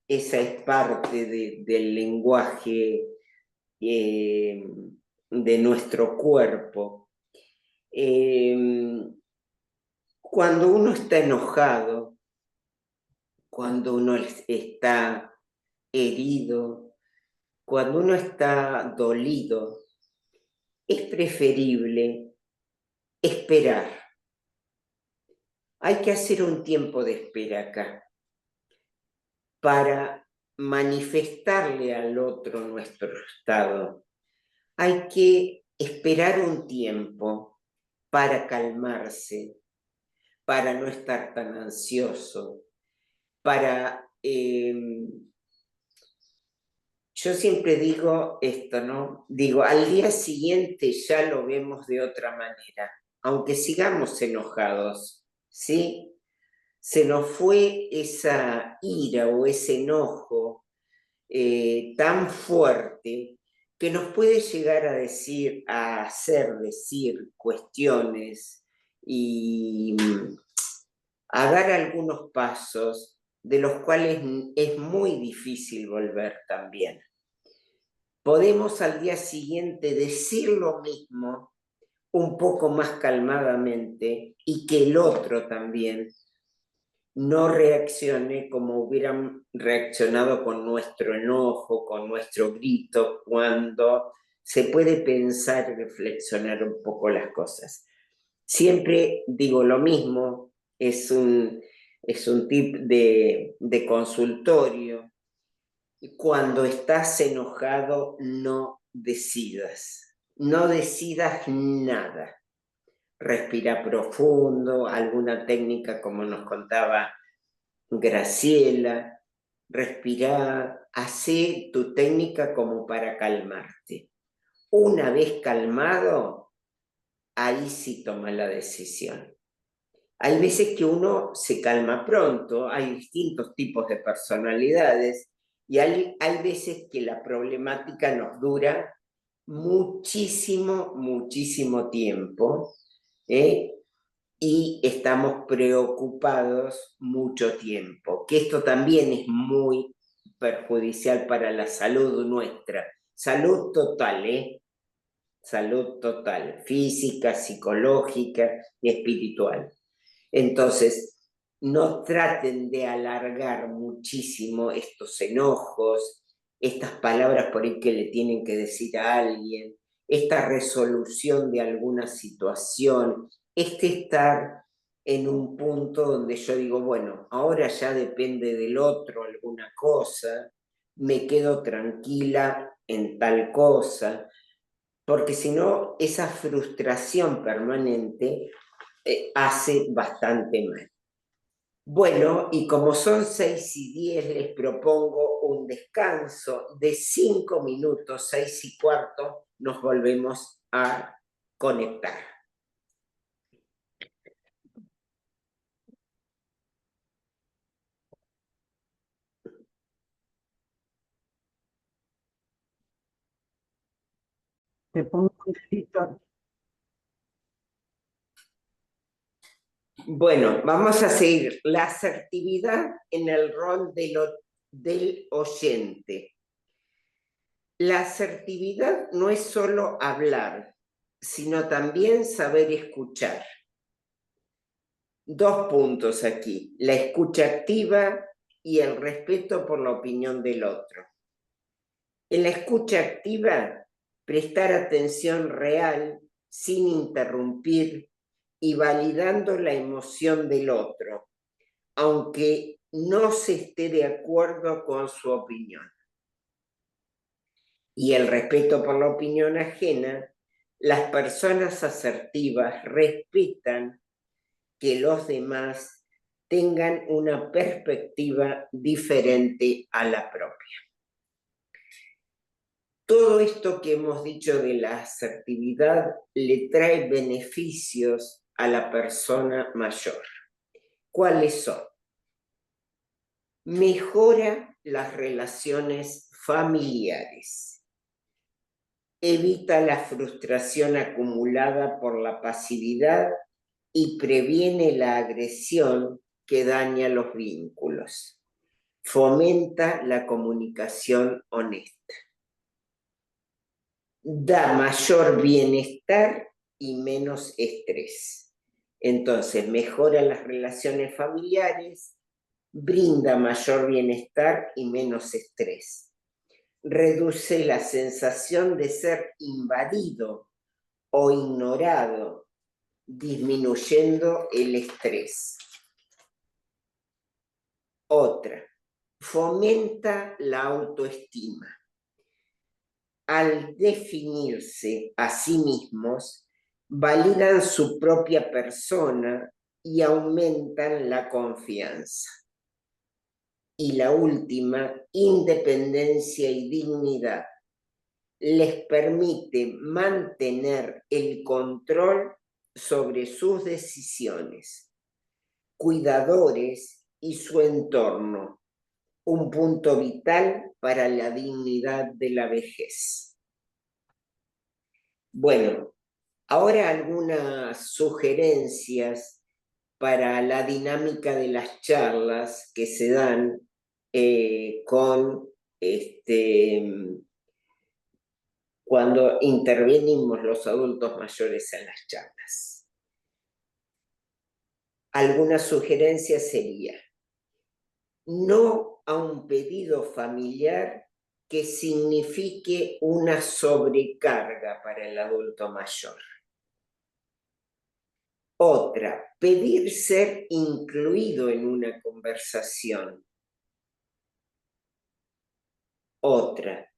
es parte del lenguaje de nuestro cuerpo. Cuando uno está enojado, cuando uno está herido, cuando uno está dolido, es preferible esperar. Hay que hacer un tiempo de espera acá para manifestarle al otro nuestro estado. Hay que esperar un tiempo para calmarse, para no estar tan ansioso, para... yo siempre digo esto, ¿no? Digo, al día siguiente ya lo vemos de otra manera, aunque sigamos enojados, ¿sí? Se nos fue esa ira o ese enojo tan fuerte que nos puede llegar a decir, a hacer decir cuestiones y a dar algunos pasos de los cuales es muy difícil volver también. Podemos al día siguiente decir lo mismo un poco más calmadamente y que el otro también no reaccione como hubieran reaccionado con nuestro enojo, con nuestro grito, cuando se puede pensar y reflexionar un poco las cosas. Siempre digo lo mismo, es un tip de consultorio. Cuando estás enojado, no decidas nada. Respira profundo, alguna técnica como nos contaba Graciela, respira, hace tu técnica como para calmarte. Una vez calmado, ahí sí toma la decisión. Hay veces que uno se calma pronto, hay distintos tipos de personalidades y hay veces que la problemática nos dura muchísimo, muchísimo tiempo ¿eh? Y estamos preocupados mucho tiempo, que esto también es muy perjudicial para la salud nuestra. Salud total, ¿eh? Salud total, física, psicológica y espiritual. Entonces, no traten de alargar muchísimo estos enojos, estas palabras por ahí que le tienen que decir a alguien, esta resolución de alguna situación, estar en un punto donde yo digo, bueno, ahora ya depende del otro alguna cosa, me quedo tranquila en tal cosa, porque si no, esa frustración permanente hace bastante mal. Bueno, y como son 6:10, les propongo un descanso de 5 minutos, 6:15, nos volvemos a conectar. Te pongo un dedito. Bueno, vamos a seguir la asertividad en el rol del oyente. La asertividad no es solo hablar, sino también saber escuchar. 2 puntos aquí, la escucha activa y el respeto por la opinión del otro. En la escucha activa, prestar atención real sin interrumpir y validando la emoción del otro, aunque no se esté de acuerdo con su opinión. Y el respeto por la opinión ajena, las personas asertivas respetan que los demás tengan una perspectiva diferente a la propia. Todo esto que hemos dicho de la asertividad le trae beneficios a la persona mayor. ¿Cuáles son? Mejora las relaciones familiares, evita la frustración acumulada por la pasividad y previene la agresión que daña los vínculos. Fomenta la comunicación honesta. Da mayor bienestar y menos estrés. Entonces, mejora las relaciones familiares, brinda mayor bienestar y menos estrés. Reduce la sensación de ser invadido o ignorado, disminuyendo el estrés. Otra, fomenta la autoestima. Al definirse a sí mismos, validan su propia persona y aumentan la confianza. Y la última, independencia y dignidad. Les permite mantener el control sobre sus decisiones, cuidadores y su entorno, un punto vital para la dignidad de la vejez. Bueno, ahora algunas sugerencias para la dinámica de las charlas que se dan con cuando intervenimos los adultos mayores en las charlas. Alguna sugerencia sería: no a un pedido familiar que signifique una sobrecarga para el adulto mayor. Otra, pedir ser incluido en una conversación. Otra,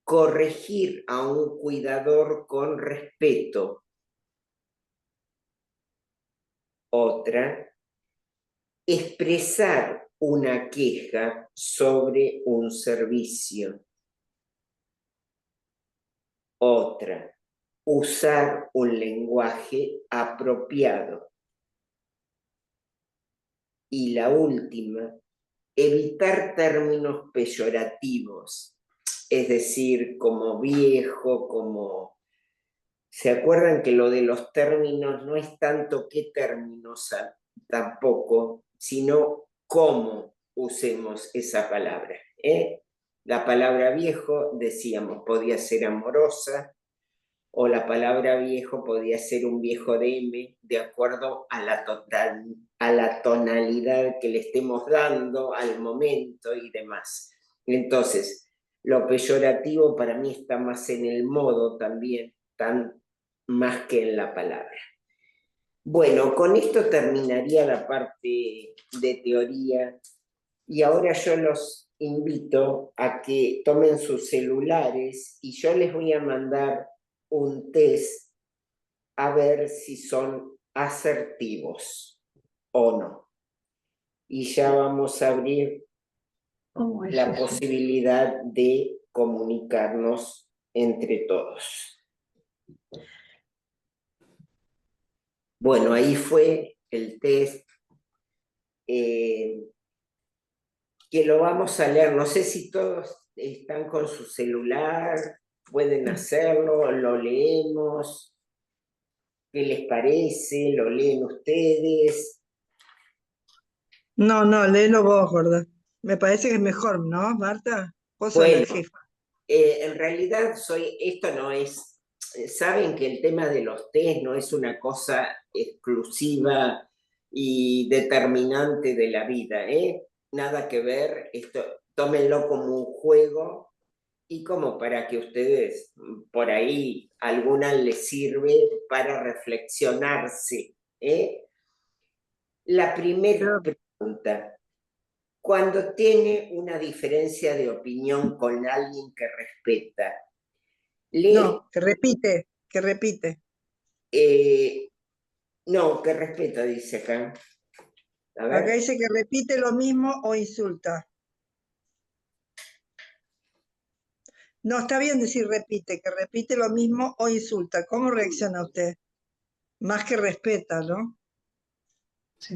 corregir a un cuidador con respeto. Otra, expresar una queja sobre un servicio. Otra, usar un lenguaje apropiado. Y la última, evitar términos peyorativos, es decir, como viejo, como ¿Se acuerdan que lo de los términos no es tanto qué términos tampoco, sino cómo usemos esa palabra? La palabra viejo, decíamos, podía ser amorosa, o la palabra viejo podía ser un viejo de M, de acuerdo a la tonalidad que le estemos dando, al momento y demás. Entonces, lo peyorativo para mí está más en el modo también, más que en la palabra. Bueno, con esto terminaría la parte de teoría y ahora yo los invito a que tomen sus celulares y yo les voy a mandar un test a ver si son asertivos o no. Y ya vamos a abrir la posibilidad de comunicarnos entre todos. Bueno, ahí fue el test, que lo vamos a leer. No sé si todos están con su celular, pueden hacerlo, lo leemos. ¿Qué les parece? ¿Lo leen ustedes? No, léelo vos, gorda. Me parece que es mejor, ¿no, Marta? Vos sos la Bueno, jefa. en realidad esto no es, saben que el tema de los test no es una cosa exclusiva y determinante de la vida, ¿eh? Nada que ver, esto, tómenlo como un juego y como para que ustedes, por ahí, alguna les sirve para reflexionarse, ¿eh? La primera pregunta: cuando tiene una diferencia de opinión con alguien que respeta, No, que repite. no, que respeta, dice acá. A Acá ver. dice que repite lo mismo o insulta. No, está bien decir repite, que repite lo mismo o insulta. ¿Cómo reacciona usted? Más que respeta, ¿no? Sí.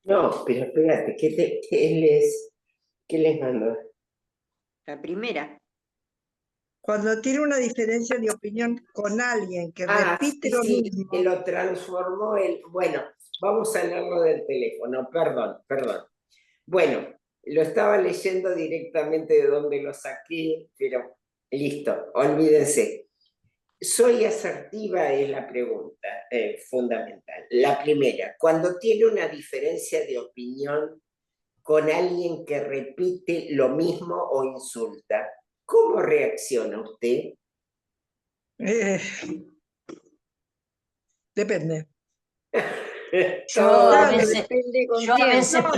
No, pero espérate, ¿qué les mando? La primera. Cuando tiene una diferencia de opinión con alguien que repite Sí, lo sí, mismo. que lo transformó bueno, vamos a leerlo del teléfono, perdón. Bueno, lo estaba leyendo directamente de donde lo saqué, pero listo, olvídense. Soy asertiva es la pregunta fundamental. La primera: cuando tiene una diferencia de opinión con alguien que repite lo mismo o insulta, ¿cómo reacciona usted? Depende. Yo a Claro, veces, Depende con yo a quién. veces, no,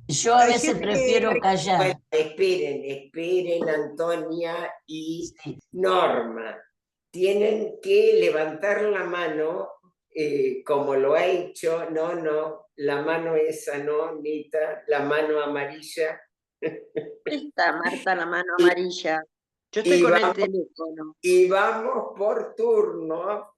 yo a hay veces gente prefiero callar. Bueno, esperen, Antonia y Sí. Norma. Tienen que levantar la mano, como lo ha hecho, no, la mano esa no, Nita, la mano amarilla. Está Marta, la mano amarilla. Yo estoy Y con el vamos, teléfono. y vamos por turno,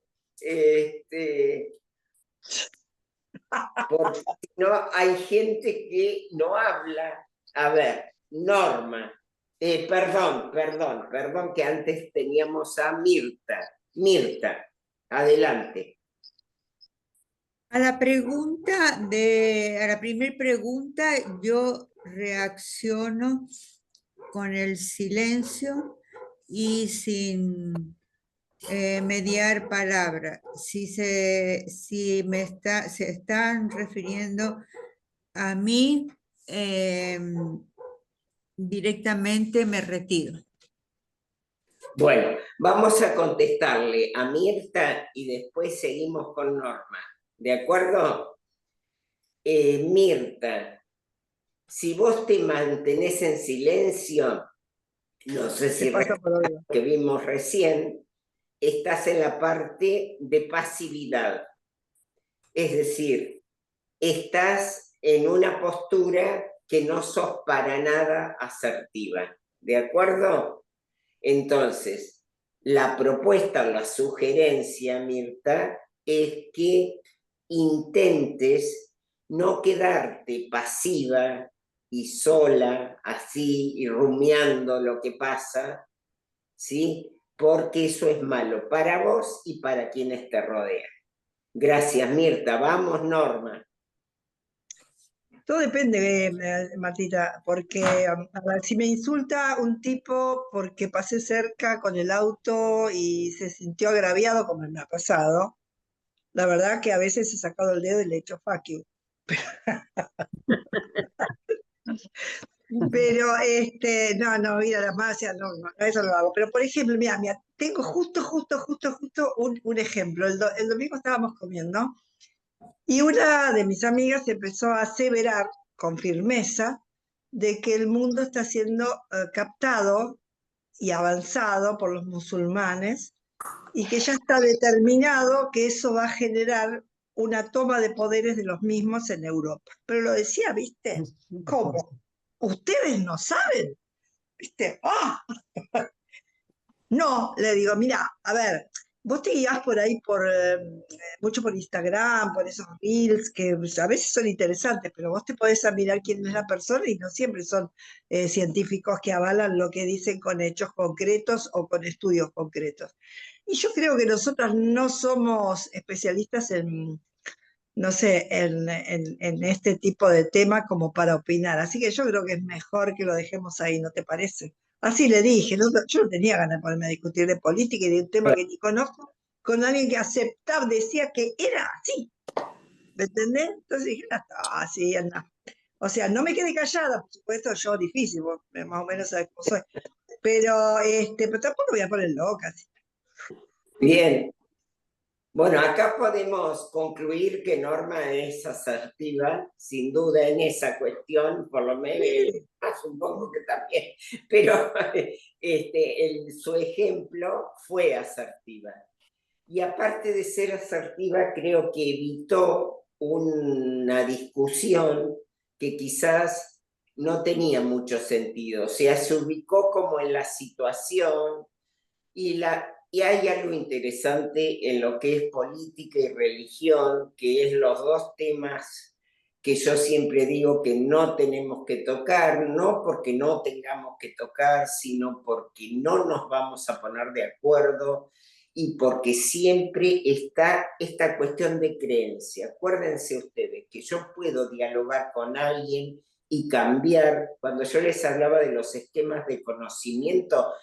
porque si no hay gente que no habla. A ver, Norma, perdón, que antes teníamos a Mirta. Mirta, adelante. A la primera pregunta, yo reacciono con el silencio y sin mediar palabra. Si se están refiriendo a mí, directamente me retiro. Bueno, vamos a contestarle a Mirta y después seguimos con Norma. ¿De acuerdo? Mirta, si vos te mantenés en silencio, no sé si pasa por algo. que vimos recién, estás en la parte de pasividad. Es decir, estás en una postura que no sos para nada asertiva. ¿De acuerdo? Entonces, la propuesta o la sugerencia, Mirta, es que intentes no quedarte pasiva y sola, así, y rumiando lo que pasa, ¿sí? porque eso es malo para vos y para quienes te rodean. Gracias, Mirta. Vamos, Norma. Todo depende, Martita, porque a ver, si me insulta un tipo porque pasé cerca con el auto y se sintió agraviado, como me ha pasado, la verdad que a veces he sacado el dedo y le he hecho fuck you. Pero no, mira, la magia, no, eso lo hago. Pero por ejemplo, mira, tengo justo un ejemplo. El domingo estábamos comiendo y una de mis amigas empezó a aseverar con firmeza de que el mundo está siendo captado y avanzado por los musulmanes y que ya está determinado que eso va a generar una toma de poderes de los mismos en Europa. Pero lo decía, ¿viste? ¿Cómo? ¿Ustedes no saben? ¿Viste? ¡Ah! No, le digo, mira, a ver, vos te guías por ahí mucho por Instagram, por esos reels que a veces son interesantes, pero vos te podés mirar quién es la persona y no siempre son científicos que avalan lo que dicen con hechos concretos o con estudios concretos. Y yo creo que nosotros no somos especialistas en, no sé, en este tipo de tema como para opinar. Así que yo creo que es mejor que lo dejemos ahí, ¿no te parece? Así le dije, yo no tenía ganas de ponerme a discutir de política y de un tema que ni conozco, con alguien que aceptaba, decía que era así. ¿Me entendés? Entonces dije, así anda. O sea, no me quedé callada, por supuesto, yo difícil, vos más o menos sabés cómo soy. Pero tampoco voy a poner loca. ¿Sí? Bien. Bueno, acá podemos concluir que Norma es asertiva, sin duda en esa cuestión, por lo menos, supongo que también, pero su ejemplo fue asertiva. Y aparte de ser asertiva, creo que evitó una discusión que quizás no tenía mucho sentido. O sea, se ubicó como en la situación y hay algo interesante en lo que es política y religión, que es los dos temas que yo siempre digo que no tenemos que tocar, no porque no tengamos que tocar, sino porque no nos vamos a poner de acuerdo y porque siempre está esta cuestión de creencia. Acuérdense ustedes que yo puedo dialogar con alguien y cambiar. Cuando yo les hablaba de los esquemas de conocimiento,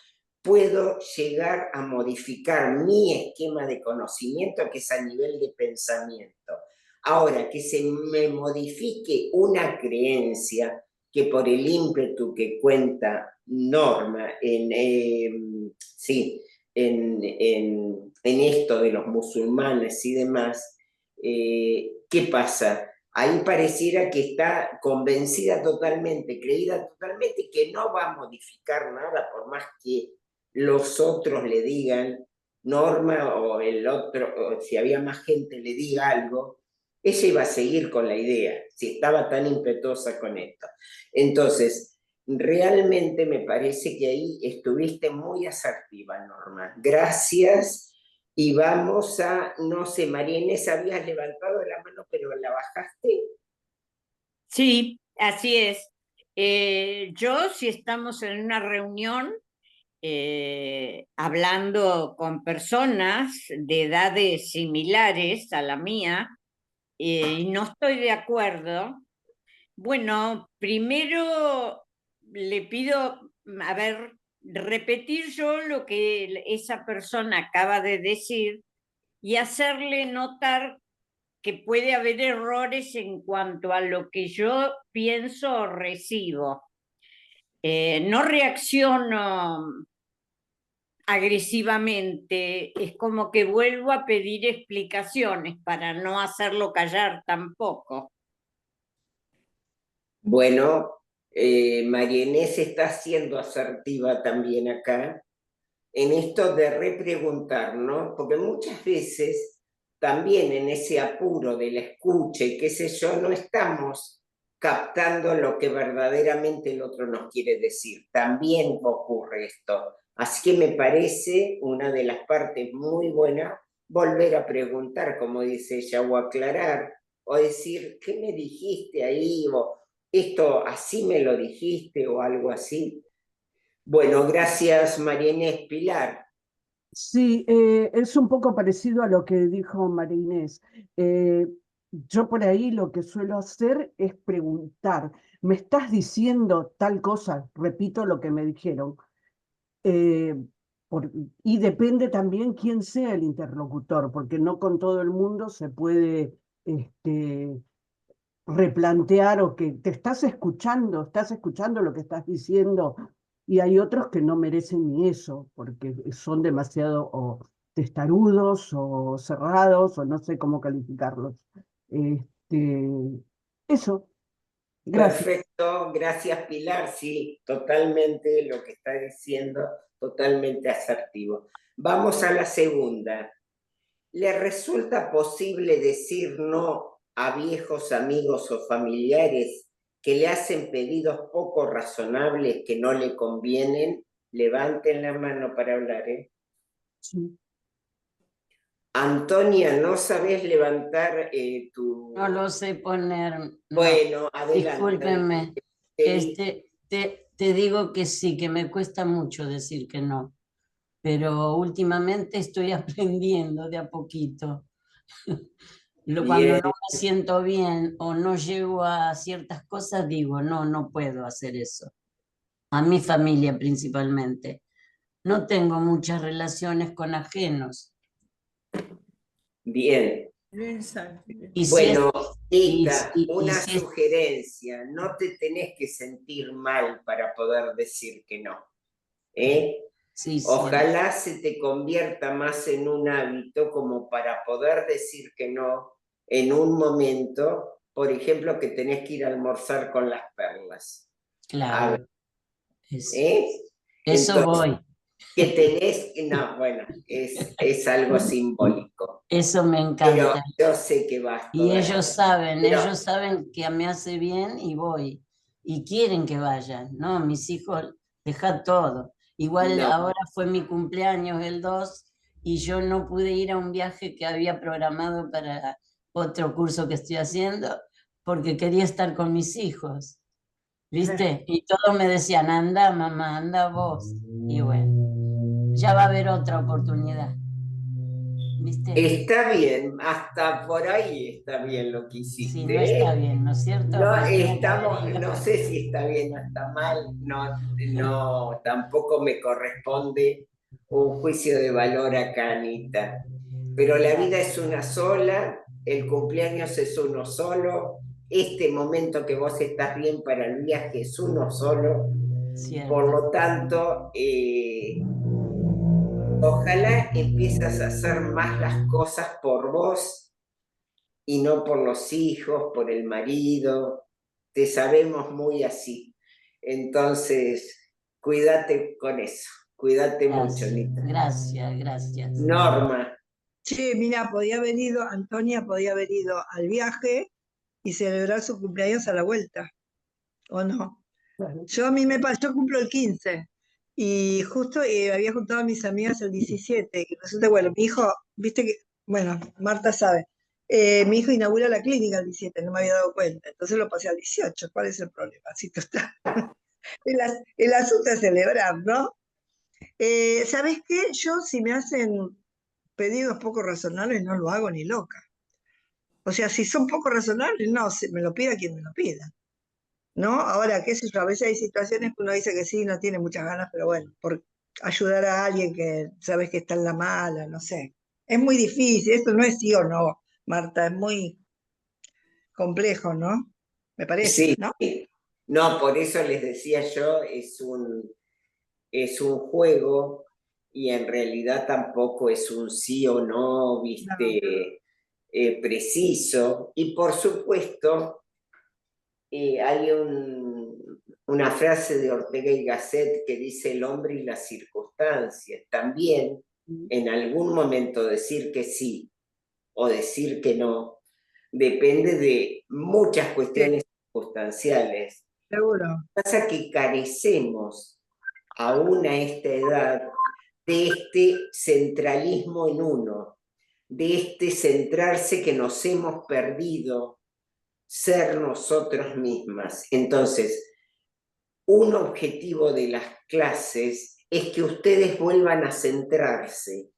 puedo llegar a modificar mi esquema de conocimiento, que es a nivel de pensamiento. Ahora, que se me modifique una creencia que por el ímpetu que cuenta Norma en esto de los musulmanes y demás, ¿qué pasa? Ahí pareciera que está convencida totalmente, creída totalmente, que no va a modificar nada por más que los otros le digan, Norma o el otro, o si había más gente le diga algo, ella iba a seguir con la idea, si estaba tan impetuosa con esto. Entonces, realmente me parece que ahí estuviste muy asertiva, Norma. Gracias. Y vamos no sé, María Inés, habías levantado la mano, pero la bajaste. Sí, así es. Yo, si estamos en una reunión hablando con personas de edades similares a la mía y no estoy de acuerdo, bueno, primero le pido, a ver, repetir yo lo que esa persona acaba de decir y hacerle notar que puede haber errores en cuanto a lo que yo pienso o recibo. No reacciono agresivamente, es como que vuelvo a pedir explicaciones para no hacerlo callar tampoco. Bueno, María Inés está siendo asertiva también acá en esto de repreguntar, ¿no? Porque muchas veces también en ese apuro de la escucha y qué sé yo, no estamos captando lo que verdaderamente el otro nos quiere decir. También ocurre esto. Así que me parece una de las partes muy buenas volver a preguntar, como dice ella, o aclarar, o decir, ¿qué me dijiste ahí? O esto así me lo dijiste, o algo así. Bueno, gracias María Inés. Pilar. Sí, es un poco parecido a lo que dijo María Inés. Yo por ahí lo que suelo hacer es preguntar, ¿me estás diciendo tal cosa? Repito lo que me dijeron. Eh, por- y depende también quién sea el interlocutor, porque no con todo el mundo se puede este, replantear o que te estás escuchando lo que estás diciendo, y hay otros que no merecen ni eso, porque son demasiado o testarudos o cerrados o no sé cómo calificarlos. Este, eso, gracias. Perfecto, gracias Pilar, sí, totalmente lo que está diciendo, totalmente asertivo. Vamos a la segunda. ¿Le resulta posible decir no a viejos amigos o familiares que le hacen pedidos poco razonables que no le convienen? Levanten la mano para hablar, ¿eh? Sí. Antonia, ¿no sabés levantar tu...? No lo sé poner, no. Bueno, adelante. Discúlpenme. Te digo que sí, que me cuesta mucho decir que no, pero últimamente estoy aprendiendo de a poquito. Cuando Bien, no me siento bien o no llego a ciertas cosas, digo, no, no puedo hacer eso. A mi familia principalmente. No tengo muchas relaciones con ajenos. bien. Y si es, Bueno, y, Ita, y una si es, sugerencia, no te tenés que sentir mal para poder decir que no, ¿eh? sí, sí, Ojalá se te convierta más en un hábito como para poder decir que no en un momento, por ejemplo, que tenés que ir a almorzar con las perlas. A ver, claro, eso, ¿eh? eso Entonces, voy. que tenés, no, bueno, es algo simbólico, Eso me pero encanta. yo sé que vas Y todavía. Pero ellos saben que me hace bien y voy. Y quieren que vayan, ¿no? Mis hijos, deja todo. Igual no, ahora fue mi cumpleaños el 2 y yo no pude ir a un viaje que había programado para otro curso que estoy haciendo porque quería estar con mis hijos, ¿viste? Y todos me decían, anda mamá, anda vos. Y bueno, ya va a haber otra oportunidad, ¿viste? está bien, hasta por ahí está bien lo que Sí, no hiciste, está ¿eh? bien, ¿no es cierto? No Me tengo que haber estamos, ido. no sé si está bien o está mal, no, no, tampoco me corresponde un juicio de valor acá, Anita. Pero la vida es una sola, el cumpleaños es uno solo, este momento que vos estás bien para el viaje es uno solo, por Cierto. lo tanto, ojalá empieces a hacer más las cosas por vos y no por los hijos, por el marido. Te sabemos muy así. Entonces, cuídate con eso. Cuídate mucho, Gracias, Nita. gracias, gracias. Norma, Che, mira, podía haber ido, Antonia podía haber ido al viaje y celebrar su cumpleaños a la vuelta, ¿o no? Claro. Yo cumplo el 15 y justo había juntado a mis amigas el 17 y resulta, bueno, mi hijo, viste que, bueno, Marta sabe, mi hijo inaugura la clínica el 17, no me había dado cuenta, entonces lo pasé al 18, ¿cuál es el problema? Así que está. El asunto es celebrar, ¿no? ¿Sabés qué? Yo si me hacen pedidos poco razonables no lo hago ni loca. O sea, si son poco razonables, no, me lo pida quien me lo pida. ¿No? Ahora, qué sé yo, a veces hay situaciones que uno dice que sí, no tiene muchas ganas, pero bueno, por ayudar a alguien que sabes que está en la mala, no sé. Es muy difícil, esto no es sí o no, Marta, es muy complejo, ¿no? Me parece, sí, ¿no? no, por eso les decía yo, es un juego y en realidad tampoco es un sí o no, No, viste, preciso. Y por supuesto, hay una frase de Ortega y Gasset que dice el hombre y las circunstancias. También en algún momento decir que sí o decir que no depende de muchas sí, cuestiones circunstanciales. seguro. Pasa que carecemos aún a esta edad de este centralismo en uno, de este centrarse que nos hemos perdido ser nosotros mismas. Entonces, un objetivo de las clases es que ustedes vuelvan a centrarse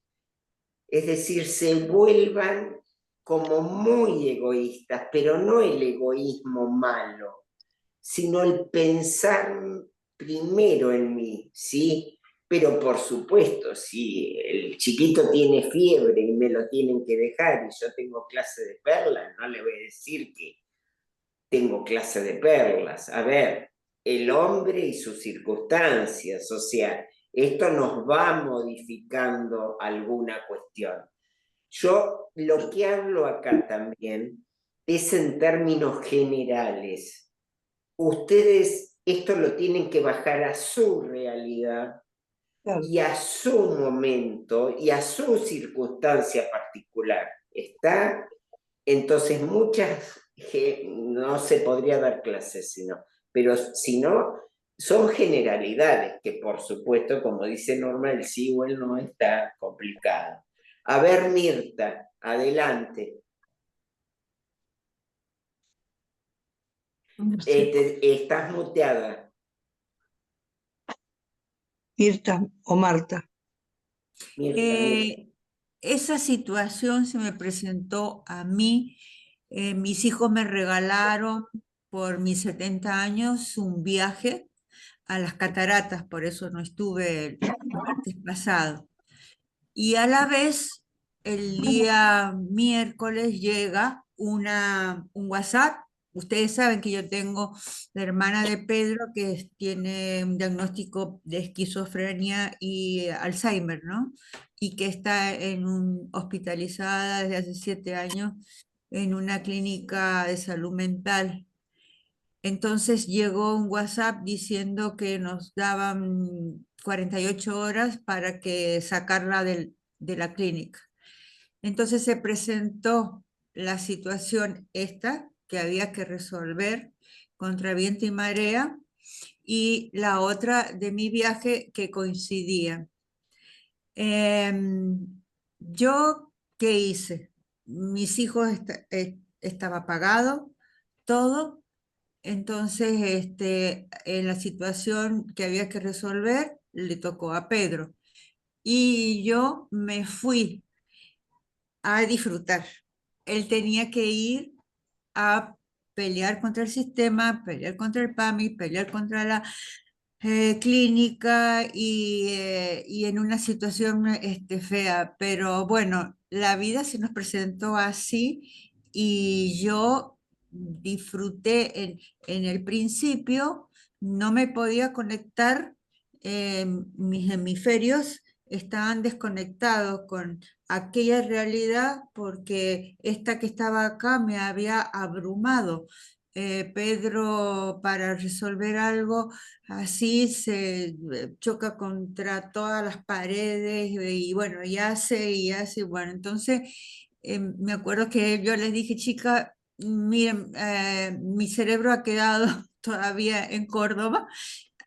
Es decir, se vuelvan como muy egoístas, pero no el egoísmo malo, sino el pensar primero en mí, ¿sí? Pero por supuesto, si el chiquito tiene fiebre y me lo tienen que dejar y yo tengo clase de perlas, no le voy a decir que tengo clase de perlas. A ver, el hombre y sus circunstancias, o sea, esto nos va modificando alguna cuestión. Yo lo que hablo acá también es en términos generales. Ustedes esto lo tienen que bajar a su realidad Claro. y a su momento y a su circunstancia particular. ¿Está? Entonces muchas, no se podría dar clases sino, pero si no, son generalidades que por supuesto, como dice Norma, el sí o el no está complicado. A ver, Mirta, adelante. No sé. Estás muteada. Mirta o Marta. Mirta, Mirta. Esa situación se me presentó a mí. Mis hijos me regalaron por mis 70 años un viaje a las cataratas, por eso no estuve el martes pasado. Y a la vez, el día miércoles llega un WhatsApp. Ustedes saben que yo tengo la hermana de Pedro que tiene un diagnóstico de esquizofrenia y Alzheimer, ¿no? Y que está hospitalizada desde hace 7 años en una clínica de salud mental. Entonces llegó un WhatsApp diciendo que nos daban 48 horas para que sacarla de la clínica. Entonces se presentó la situación esta que había que resolver contra viento y marea y la otra de mi viaje que coincidía. Yo, ¿qué hice? Mis hijos estaba pagado todo, entonces en la situación que había que resolver le tocó a Pedro y yo me fui a disfrutar. Él tenía que ir a pelear contra el sistema, pelear contra el PAMI, pelear contra la clínica y en una situación fea. Pero bueno, la vida se nos presentó así y yo disfruté en el principio, no me podía conectar, mis hemisferios estaban desconectados con aquella realidad porque esta que estaba acá me había abrumado. Pedro, para resolver algo así, se choca contra todas las paredes y bueno, y hace, bueno, entonces me acuerdo que yo les dije, chica, miren, mi cerebro ha quedado todavía en Córdoba.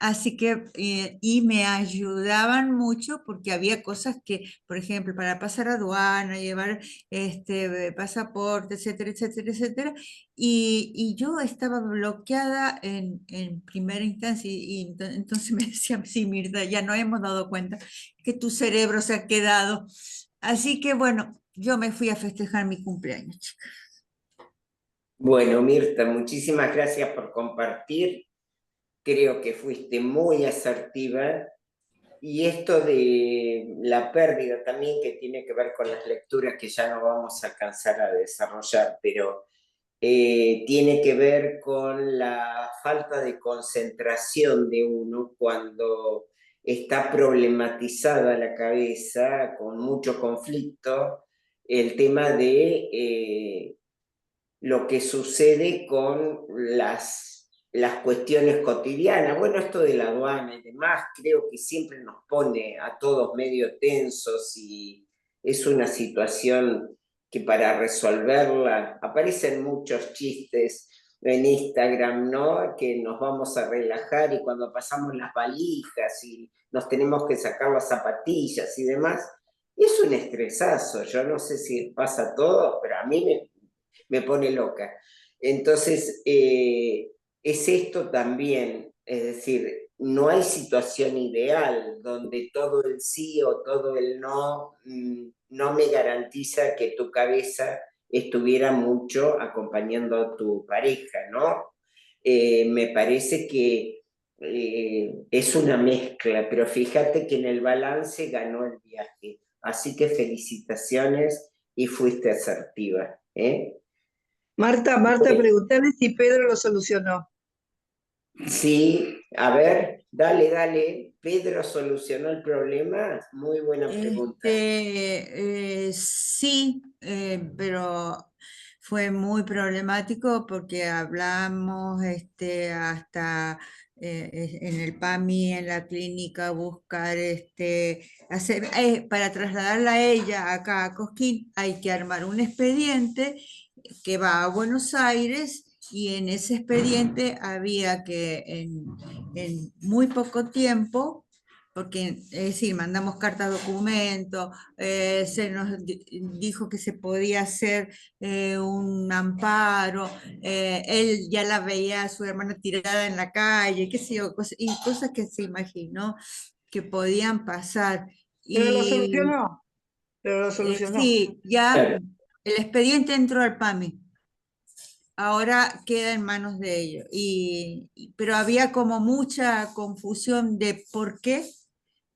Así que, y me ayudaban mucho porque había cosas que, por ejemplo, para pasar aduana, llevar pasaporte, etcétera, etcétera, etcétera. Y yo estaba bloqueada en primera instancia entonces me decían, sí, Mirta, ya no hemos dado cuenta que tu cerebro se ha quedado. Así que bueno, yo me fui a festejar mi cumpleaños, chica. Bueno, Mirta, muchísimas gracias por compartir. Creo que fuiste muy asertiva. Y esto de la pérdida también, que tiene que ver con las lecturas que ya no vamos a alcanzar a desarrollar, pero tiene que ver con la falta de concentración de uno cuando está problematizada la cabeza, con mucho conflicto, el tema de lo que sucede con las cuestiones cotidianas. Bueno, esto de la aduana y demás, creo que siempre nos pone a todos medio tensos y es una situación que para resolverla aparecen muchos chistes en Instagram, ¿no? Que nos vamos a relajar y cuando pasamos las valijas y nos tenemos que sacar las zapatillas y demás, es un estresazo. Yo no sé si pasa todo, pero a mí me pone loca. Entonces, es esto también, es decir, no hay situación ideal donde todo el sí o todo el no no me garantiza que tu cabeza estuviera mucho acompañando a tu pareja, ¿no? Me parece que es una mezcla, pero fíjate que en el balance ganó el viaje. Así que felicitaciones y fuiste asertiva, ¿eh? Marta, pregúntale si Pedro lo solucionó. Sí, a ver, dale. ¿Pedro solucionó el problema? Muy buena pregunta. Sí, pero fue muy problemático porque hablamos hasta en el PAMI, en la clínica, buscar para trasladarla a ella acá a Cosquín, hay que armar un expediente que va a Buenos Aires. Y en ese expediente había que en muy poco tiempo, porque es decir, mandamos cartas documento, se nos dijo que se podía hacer un amparo, él ya la veía a su hermana tirada en la calle, qué sé yo, y cosas que se imaginó que podían pasar. Pero lo Y solucionó, pero lo solucionó. sí, ya Claro. el expediente entró al PAMI. Ahora queda en manos de ellos. Pero había como mucha confusión de por qué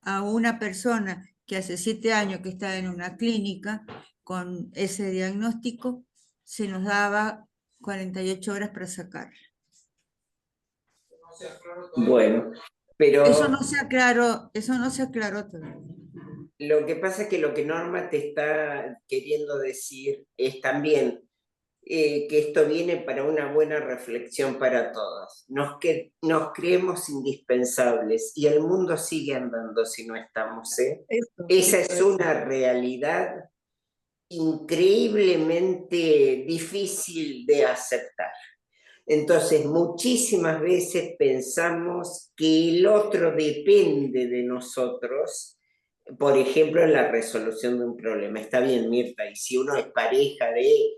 a una persona que hace 7 años que está en una clínica con ese diagnóstico, se nos daba 48 horas para sacarla. Bueno, pero Eso no se aclaró todavía. lo que pasa es que lo que Norma te está queriendo decir es también que esto viene para una buena reflexión para todos. Nos creemos indispensables y el mundo sigue andando si no estamos, ¿eh? Esa es una realidad increíblemente difícil de aceptar. Entonces, muchísimas veces pensamos que el otro depende de nosotros, por ejemplo, en la resolución de un problema. Está bien, Mirta, y si uno es pareja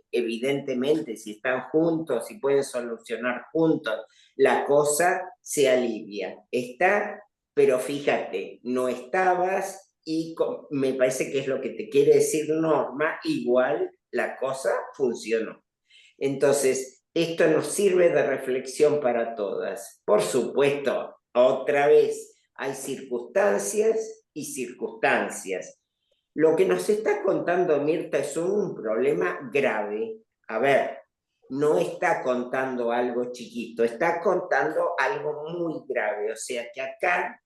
evidentemente, si están juntos, si pueden solucionar juntos, la cosa se alivia. Está, pero fíjate, no estabas y me parece que es lo que te quiere decir Norma, igual la cosa funcionó. Entonces, esto nos sirve de reflexión para todas. Por supuesto, otra vez, hay circunstancias y circunstancias. Lo que nos está contando Mirta es un problema grave. A ver, no está contando algo chiquito, está contando algo muy grave. O sea que acá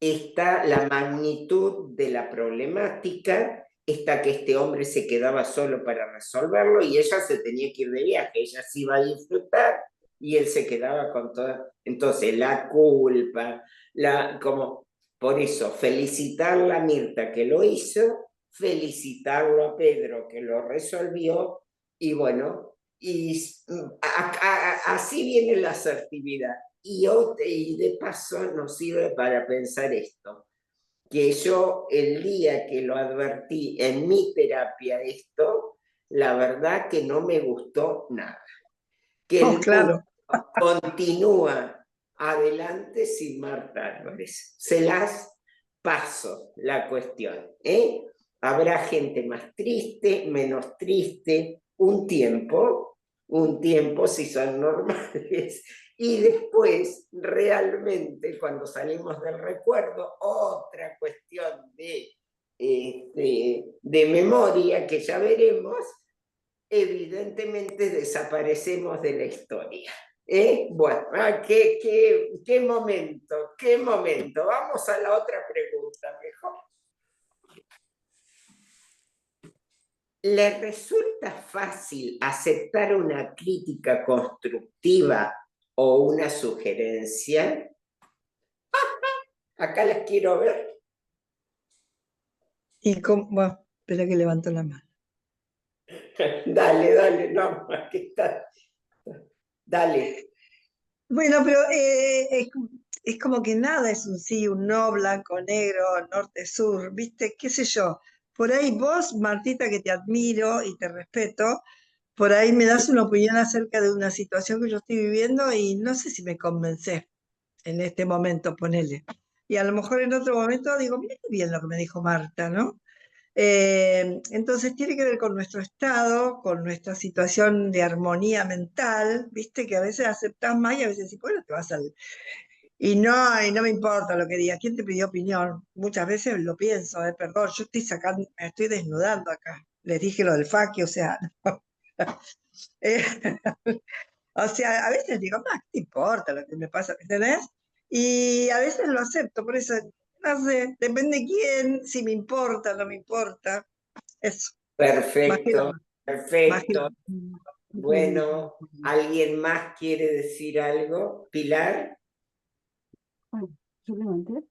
está la magnitud de la problemática, está que este hombre se quedaba solo para resolverlo y ella se tenía que ir de viaje, ella se iba a disfrutar y él se quedaba con toda. Entonces, la culpa, como, por eso, felicitarla a Mirta que lo hizo, felicitarlo a Pedro que lo resolvió y bueno, así viene la asertividad. Y de paso nos sirve para pensar esto, que yo el día que lo advertí en mi terapia esto, la verdad que no me gustó nada. Que el claro. mundo continúa adelante sin Marta Álvarez. Se las paso la cuestión, ¿eh? Habrá gente más triste, menos triste, un tiempo si son normales, y después realmente cuando salimos del recuerdo, otra cuestión de memoria que ya veremos, evidentemente desaparecemos de la historia. Bueno, qué momento. Vamos a la otra pregunta mejor. ¿Le resulta fácil aceptar una crítica constructiva o una sugerencia? Acá las quiero ver. Bueno, espera que levanto la mano. Dale, no, aquí está. Dale. Bueno, pero es como que nada es un sí, un no, blanco, negro, norte, sur, ¿viste? ¿Qué sé yo? Por ahí vos, Martita, que te admiro y te respeto, por ahí me das una opinión acerca de una situación que yo estoy viviendo y no sé si me convencés. en este momento, ponele. Y a lo mejor en otro momento digo, mira qué bien lo que me dijo Marta, ¿no? Entonces tiene que ver con nuestro estado, con nuestra situación de armonía mental, viste que a veces aceptás más y a veces decís, bueno, te vas al... y no me importa lo que diga, ¿quién te pidió opinión? Muchas veces lo pienso, perdón, yo estoy sacando, me estoy desnudando acá. Les dije lo del faquio, o sea, eh, o sea, a veces digo, más, ¿qué te importa lo que me pasa? ¿Entendés? Y a veces lo acepto, por eso, no sé, depende de quién, si me importa, no me importa. Eso, más que Perfecto, nada, más que perfecto. nada. Bueno, ¿alguien más quiere decir algo? Pilar. Ay, yo levanté.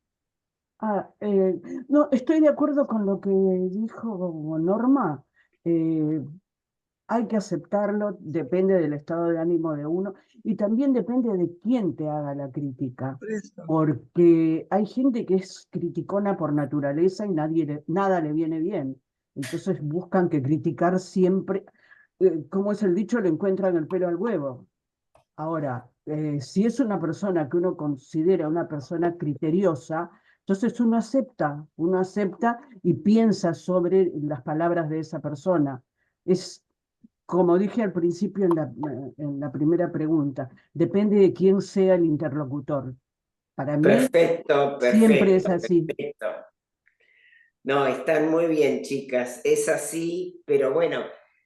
No, estoy de acuerdo con lo que dijo Norma. eh, Hay que aceptarlo, depende del estado de ánimo de uno y también depende de quién te haga la crítica, Por eso. porque hay gente que es criticona por naturaleza y nada le viene bien. Entonces buscan que criticar siempre, como es el dicho, le encuentran el pelo al huevo. Ahora, si es una persona que uno considera una persona criteriosa, entonces uno acepta y piensa sobre las palabras de esa persona. Es como dije al principio en la primera pregunta, depende de quién sea el interlocutor. Para mí Perfecto, siempre es perfecto, así. perfecto. No, están muy bien, chicas. Es así, pero bueno,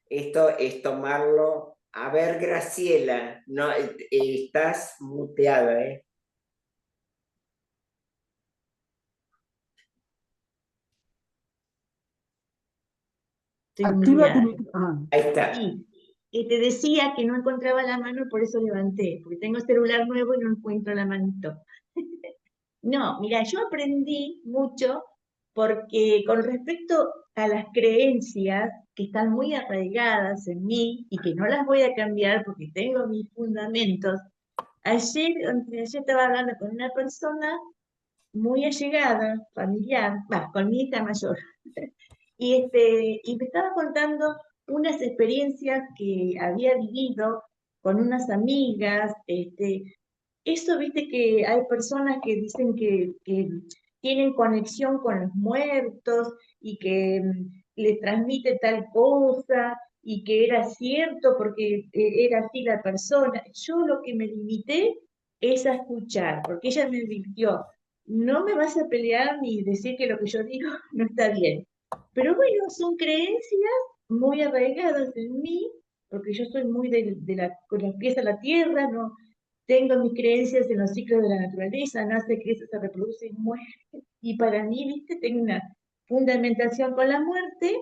esto es tomarlo. A ver, Graciela, no, estás muteada, ¿eh? Estoy Activa tu muteada. micrófono. Ahí está. Sí, te decía que no encontraba la mano, por eso levanté, porque tengo celular nuevo y no encuentro la manito. No, mira, yo aprendí mucho porque con respecto a las creencias que están muy arraigadas en mí y que no las voy a cambiar porque tengo mis fundamentos, anteayer estaba hablando con una persona muy allegada, familiar, con mi hija mayor, y me estaba contando unas experiencias que había vivido con unas amigas, eso, viste que hay personas que dicen que tienen conexión con los muertos y que le transmite tal cosa y que era cierto porque era así la persona. Yo lo que me limité es a escuchar, porque ella me advirtió, no me vas a pelear ni decir que lo que yo digo no está bien. Pero bueno, son creencias muy arraigadas en mí, porque yo soy muy con los pies a la tierra, no, tengo mis creencias en los ciclos de la naturaleza, nace, crece, se reproduce y muere. Y para mí, viste, tengo una fundamentación con la muerte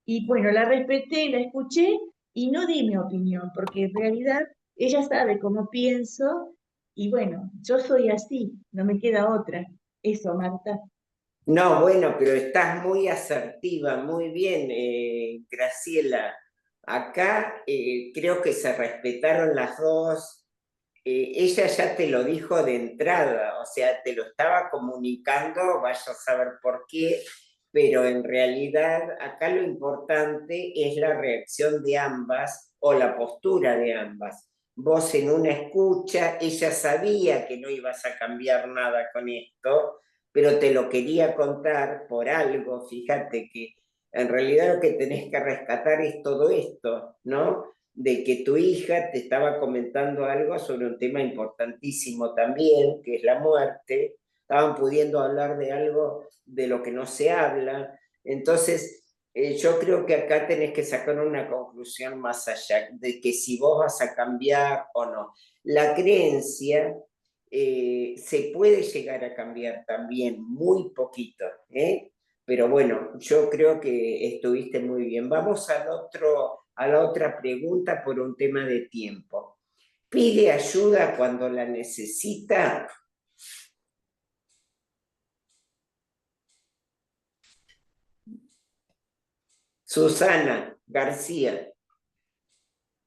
y bueno, la respeté, la escuché y no di mi opinión, porque en realidad ella sabe cómo pienso y bueno, yo soy así, no me queda otra. Eso, Marta. No, bueno, pero estás muy asertiva, muy bien, Graciela. Acá creo que se respetaron las dos. Ella ya te lo dijo de entrada, o sea, te lo estaba comunicando, vaya a saber por qué, pero en realidad acá lo importante es la reacción de ambas o la postura de ambas. Vos en una escucha, ella sabía que no ibas a cambiar nada con esto, pero te lo quería contar por algo, fíjate que en realidad lo que tenés que rescatar es todo esto, ¿no? De que tu hija te estaba comentando algo sobre un tema importantísimo también, que es la muerte, estaban pudiendo hablar de algo de lo que no se habla, entonces yo creo que acá tenés que sacar una conclusión más allá, de que si vos vas a cambiar o no. La creencia se puede llegar a cambiar también, muy poquito, ¿eh? Pero bueno, yo creo que estuviste muy bien. Vamos a la otra pregunta por un tema de tiempo. ¿Pide ayuda cuando la necesita? Susana García,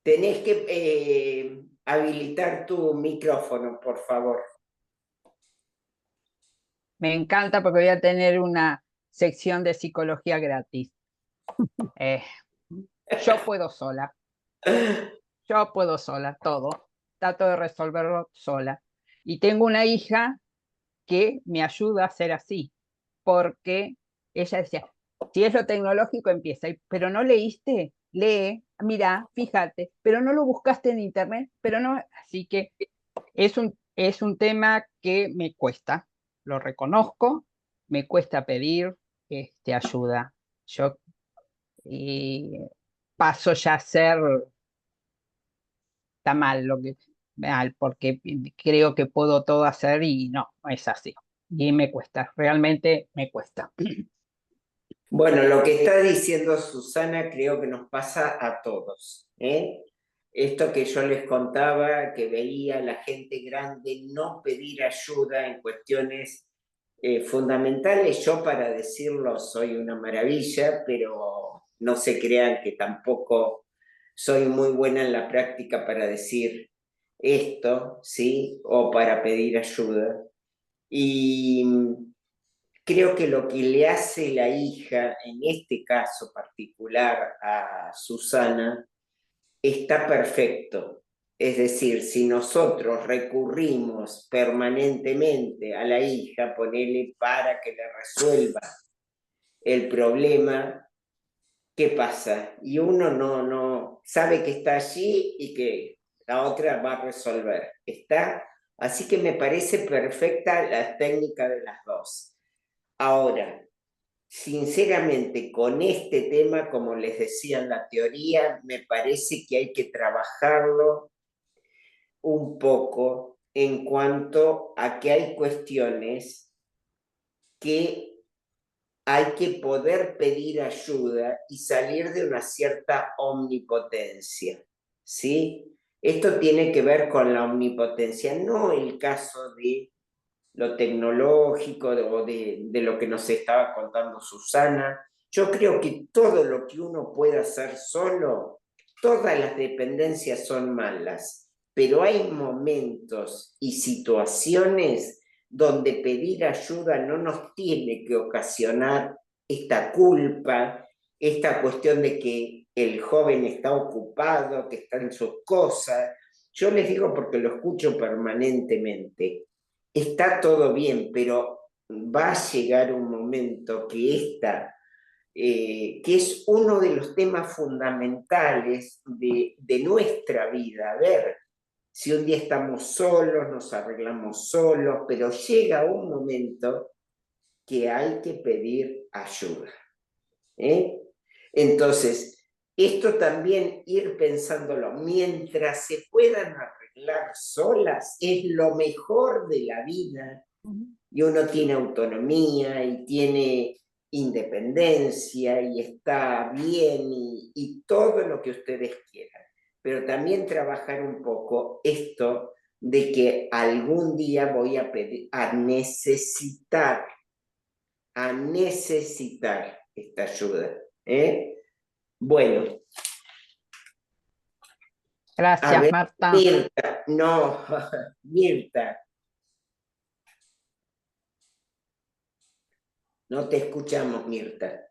tenés que habilitar tu micrófono, por favor. Me encanta porque voy a tener una sección de psicología gratis. Yo puedo sola, todo. Trato de resolverlo sola. Y tengo una hija que me ayuda a ser así, porque ella decía, si es lo tecnológico empieza, pero no leíste, lee, mira, fíjate, pero no lo buscaste en internet, pero no, así que es un tema que me cuesta, lo reconozco, me cuesta pedir ayuda. Yo paso ya a ser, está mal mal, porque creo que puedo todo hacer y no es así. Y me cuesta, realmente me cuesta. Bueno, lo que está diciendo Susana creo que nos pasa a todos, ¿eh? Esto que yo les contaba, que veía a la gente grande no pedir ayuda en cuestiones fundamentales, yo para decirlo soy una maravilla, pero no se crean que tampoco soy muy buena en la práctica para decir esto, ¿sí? O para pedir ayuda. Y creo que lo que le hace la hija, en este caso particular a Susana, está perfecto. Es decir, si nosotros recurrimos permanentemente a la hija, ponele para que le resuelva el problema, ¿qué pasa? Y uno no sabe que está allí y que la otra va a resolver. ¿Está? Así que me parece perfecta la técnica de las dos. Ahora, sinceramente, con este tema, como les decía en la teoría, me parece que hay que trabajarlo un poco en cuanto a que hay cuestiones que hay que poder pedir ayuda y salir de una cierta omnipotencia, ¿sí? Esto tiene que ver con la omnipotencia, no el caso de lo tecnológico o de lo que nos estaba contando Susana. Yo creo que todo lo que uno pueda hacer solo, todas las dependencias son malas, pero hay momentos y situaciones donde pedir ayuda no nos tiene que ocasionar esta culpa, esta cuestión de que el joven está ocupado, que está en sus cosas. Yo les digo porque lo escucho permanentemente. Está todo bien, pero va a llegar un momento que que es uno de los temas fundamentales de nuestra vida. A ver, si un día estamos solos, nos arreglamos solos, pero llega un momento que hay que pedir ayuda, ¿eh? Entonces, esto también ir pensándolo, mientras se puedan arreglar solas, es lo mejor de la vida, y uno tiene autonomía y tiene independencia y está bien y todo lo que ustedes quieran. Pero también trabajar un poco esto de que algún día voy a pedir, a necesitar esta ayuda, ¿eh? Bueno, a Gracias, ver, Marta. Mirta, no, Mirta, no te escuchamos, Mirta.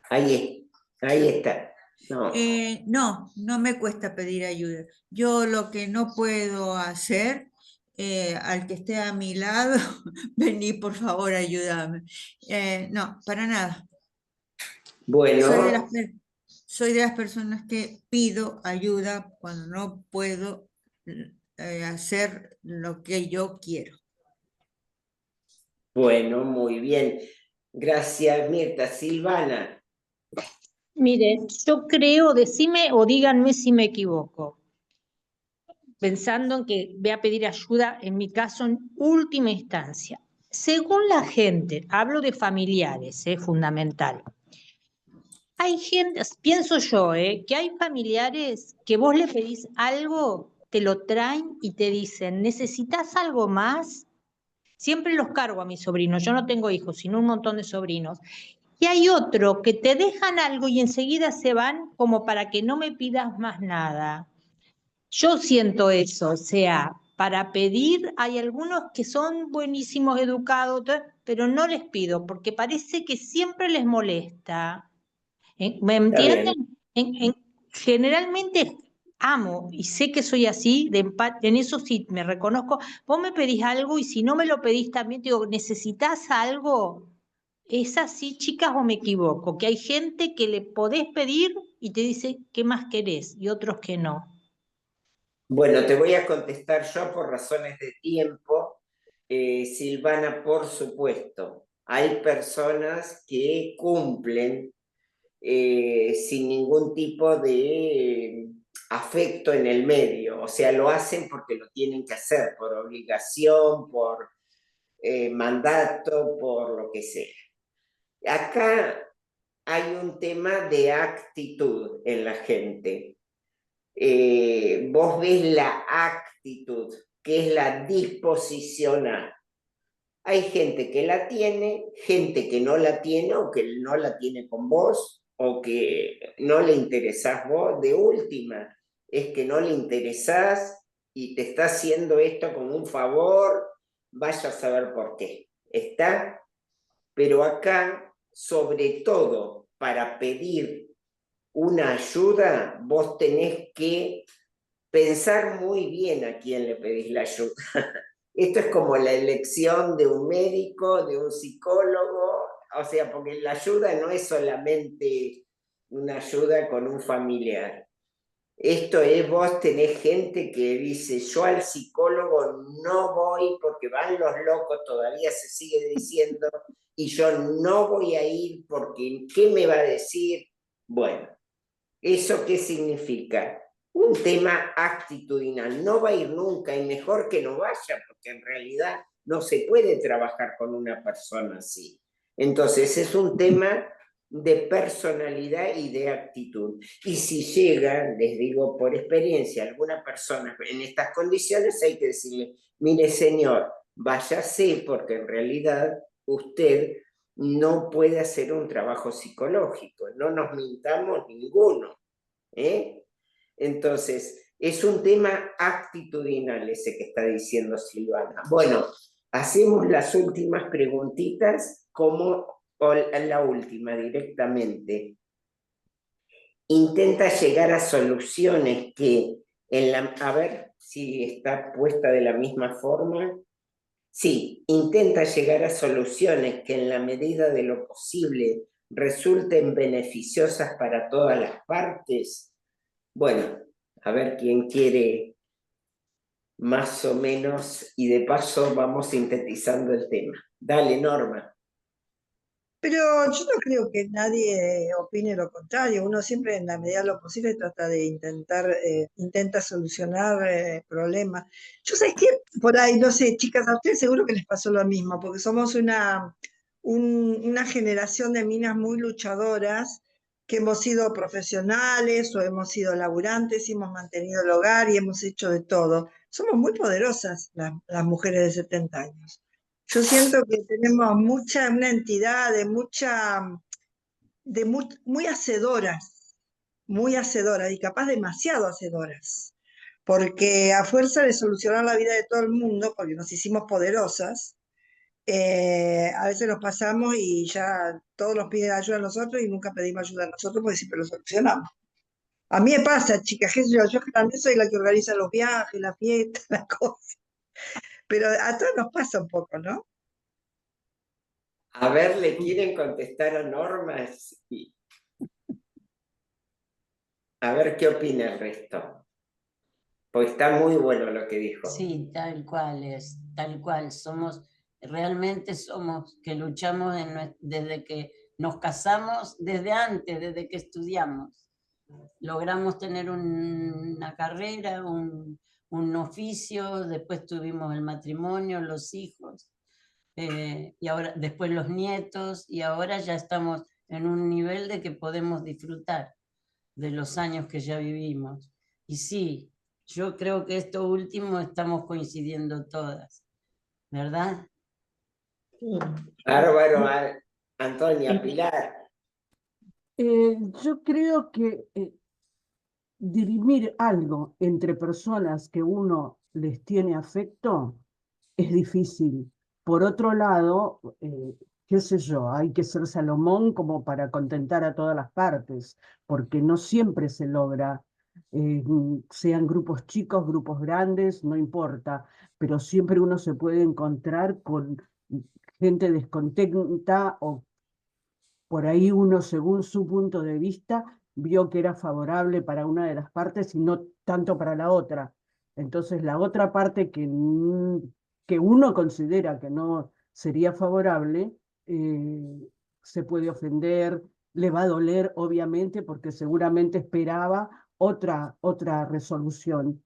Ahí está. No. No me cuesta pedir ayuda. Yo lo que no puedo hacer, al que esté a mi lado, vení por favor, ayúdame. No, para nada. Bueno, Soy de las personas que pido ayuda cuando no puedo hacer lo que yo quiero. bueno, muy bien. Gracias, Mirta. Silvana. Mire, yo creo, decime o díganme si me equivoco, pensando en que voy a pedir ayuda, en mi caso, en última instancia. Según la gente, hablo de familiares, es fundamental. Hay gente, pienso yo, que hay familiares que vos le pedís algo, te lo traen y te dicen, ¿necesitas algo más? Siempre los cargo a mis sobrinos, yo no tengo hijos, sino un montón de sobrinos. Y hay otro que te dejan algo y enseguida se van como para que no me pidas más nada. Yo siento eso, o sea, para pedir hay algunos que son buenísimos, educados, pero no les pido porque parece que siempre les molesta. ¿Me Está entienden? bien. Generalmente amo y sé que soy así, en eso sí me reconozco. Vos me pedís algo y si no me lo pedís también, te digo, ¿necesitas algo? ¿Es así, chicas, o me equivoco? Que hay gente que le podés pedir y te dice, ¿qué más querés? Y otros que no. Bueno, te voy a contestar yo por razones de tiempo. Silvana, por supuesto, hay personas que cumplen sin ningún tipo de afecto en el medio, o sea, lo hacen porque lo tienen que hacer, por obligación, por mandato, por lo que sea. Acá hay un tema de actitud en la gente. Vos ves la actitud, que es la disposición a. Hay gente que la tiene, gente que no la tiene o que no la tiene con vos o que no le interesás vos. De última, es que no le interesás y te está haciendo esto como un favor, vaya a saber por qué. ¿Está? Pero acá, sobre todo, para pedir una ayuda, vos tenés que pensar muy bien a quién le pedís la ayuda. Esto es como la elección de un médico, de un psicólogo, o sea, porque la ayuda no es solamente una ayuda con un familiar. Esto es, vos tenés gente que dice, yo al psicólogo no voy porque van los locos, todavía se sigue diciendo, y yo no voy a ir porque ¿qué me va a decir? Bueno, ¿eso qué significa? Un tema actitudinal. No va a ir nunca y mejor que no vaya, porque en realidad no se puede trabajar con una persona así. Entonces es un tema de personalidad y de actitud. Y si llega, les digo por experiencia, alguna persona en estas condiciones, hay que decirle, mire señor, váyase porque en realidad usted no puede hacer un trabajo psicológico, no nos mintamos ninguno. Entonces, es un tema actitudinal ese que está diciendo Silvana. Bueno, hacemos las últimas preguntitas como la última directamente. Intenta llegar a soluciones que a ver si está puesta de la misma forma. Sí, intenta llegar a soluciones que en la medida de lo posible resulten beneficiosas para todas las partes. Bueno, a ver quién quiere más o menos y de paso vamos sintetizando el tema. Dale, Norma. Pero yo no creo que nadie opine lo contrario. Uno siempre en la medida de lo posible trata de intenta solucionar problemas. Yo sé que por ahí, no sé, chicas, a ustedes seguro que les pasó lo mismo, porque somos una generación de minas muy luchadoras que hemos sido profesionales o hemos sido laburantes y hemos mantenido el hogar y hemos hecho de todo. Somos muy poderosas las mujeres de 70 años. Yo siento que tenemos una entidad muy hacedoras y capaz demasiado hacedoras, porque a fuerza de solucionar la vida de todo el mundo, porque nos hicimos poderosas, a veces nos pasamos y ya todos nos piden ayuda a nosotros y nunca pedimos ayuda a nosotros porque siempre lo solucionamos. A mí me pasa, chicas, que yo también soy la que organiza los viajes, la fiesta, las cosas, pero a todos nos pasa un poco, ¿no? A ver, ¿le quieren contestar a Norma? Sí. A ver qué opina el resto. Pues está muy bueno lo que dijo. Sí, tal cual. Realmente somos que luchamos desde que nos casamos, desde antes, desde que estudiamos. Logramos tener una carrera, un oficio, después tuvimos el matrimonio, los hijos, y ahora después los nietos, y ahora ya estamos en un nivel de que podemos disfrutar de los años que ya vivimos. Y sí, yo creo que esto último estamos coincidiendo todas, ¿verdad? Bárbaro, Antonia, Pilar. Yo creo que dirimir algo entre personas que uno les tiene afecto es difícil, Por otro lado, qué sé yo, hay que ser Salomón como para contentar a todas las partes, porque no siempre se logra, sean grupos chicos, grupos grandes, no importa, pero siempre uno se puede encontrar con gente descontenta o por ahí uno, según su punto de vista, vio que era favorable para una de las partes y no tanto para la otra. Entonces, la otra parte que uno considera que no sería favorable, se puede ofender, le va a doler, obviamente, porque seguramente esperaba otra resolución.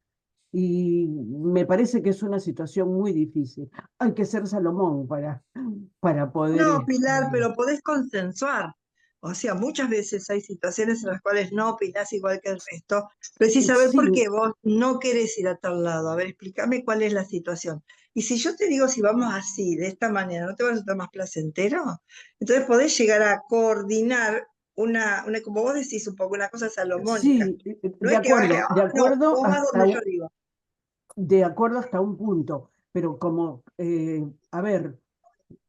Y me parece que es una situación muy difícil. Hay que ser Salomón para poder... No, Pilar, pero podés consensuar. O sea, muchas veces hay situaciones en las cuales no opinás igual que el resto, pero sí saber por Sí, qué vos no querés ir a tal lado. A ver, explícame cuál es la situación. Y si yo te digo, si vamos así, de esta manera, ¿no te va a resultar más placentero? Entonces podés llegar a coordinar como vos decís, un poco una cosa salomónica. sí, No es que baje, de no, acuerdo vos vas hasta, donde yo digo. de acuerdo hasta un punto, pero como, a ver,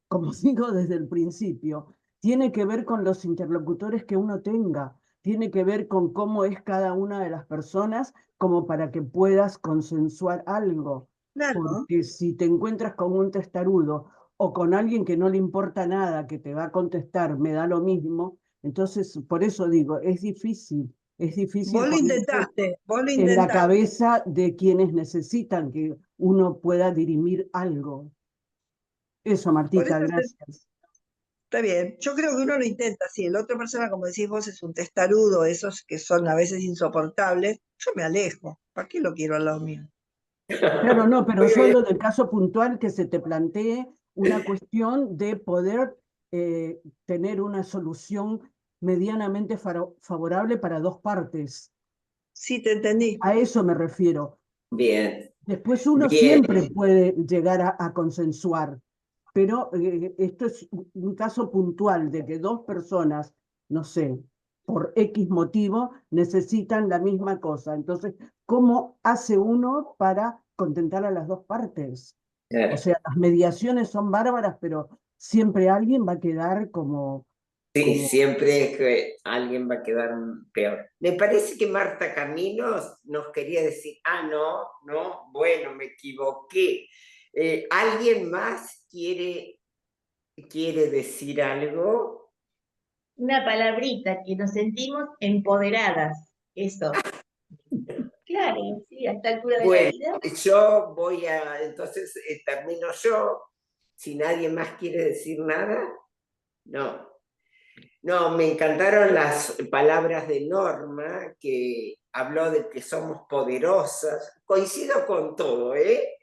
como digo desde el principio, tiene que ver con los interlocutores que uno tenga, tiene que ver con cómo es cada una de las personas como para que puedas consensuar algo, Claro. porque si te encuentras con un testarudo o con alguien que no le importa nada, que te va a contestar, me da lo mismo, entonces por eso digo, es difícil ponerse Vos lo en la intentaste. cabeza de quienes necesitan que uno pueda dirimir algo. Eso, Por Martita, eso gracias. está bien. Yo creo que uno lo intenta. Si la otra persona, como decís vos, es un testarudo, esos que son a veces insoportables, yo me alejo. ¿Para qué lo quiero al lado mío? Claro, no, pero Muy yo bien. hablo del caso puntual que se te plantee una cuestión de poder tener una solución medianamente favorable para dos partes. Sí, te entendí. A eso me refiero. Bien, Después uno bien. siempre puede llegar a consensuar, pero esto es un caso puntual de que dos personas, no sé, por X motivo, necesitan la misma cosa. Entonces, ¿cómo hace uno para contentar a las dos partes? O Claro. sea, las mediaciones son bárbaras, pero siempre alguien va a quedar Sí, como, siempre que alguien va a quedar peor. Me parece que Marta Caminos nos quería decir, no, bueno, me equivoqué. ¿Alguien más quiere decir algo? Una palabrita, que nos sentimos empoderadas. Eso. Claro, sí, a esta altura de la Bueno, vida. entonces termino yo, si nadie más quiere decir nada. No. No, me encantaron las palabras de Norma, que habló de que somos poderosas. Coincido con todo, ¿eh?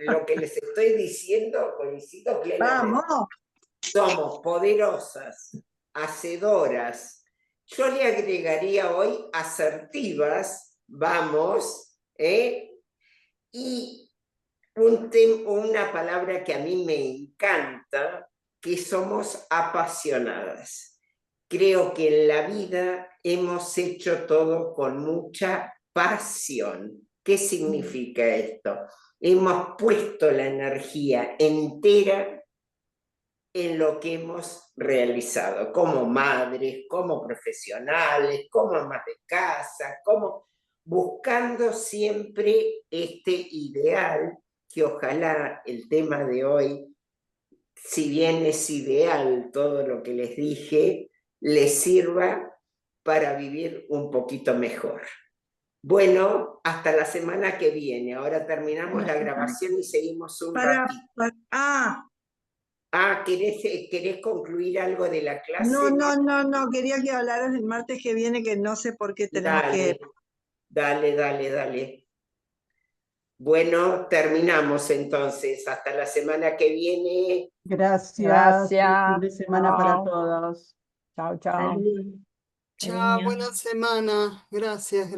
Lo que les estoy diciendo, coincido plenamente. Vamos. Somos poderosas, hacedoras. Yo le agregaría hoy asertivas, vamos, ¿eh? Y una palabra que a mí me encanta, que somos apasionadas. Creo que en la vida hemos hecho todo con mucha pasión. ¿Qué significa esto? Hemos puesto la energía entera en lo que hemos realizado, como madres, como profesionales, como amas de casa, como buscando siempre este ideal que ojalá el tema de hoy, si bien es ideal todo lo que les dije, les sirva para vivir un poquito mejor. Bueno, hasta la semana que viene. Ahora terminamos la grabación y seguimos un ratito. ¿Querés concluir algo de la clase? No, quería que hablaras el martes que viene, que no sé por qué tenemos que... Dale. Bueno, terminamos entonces. Hasta la semana que viene. gracias, buen fin Gracias. de semana para Chao. todos. Chao, chao. Salud. Chao, buena semana. Gracias.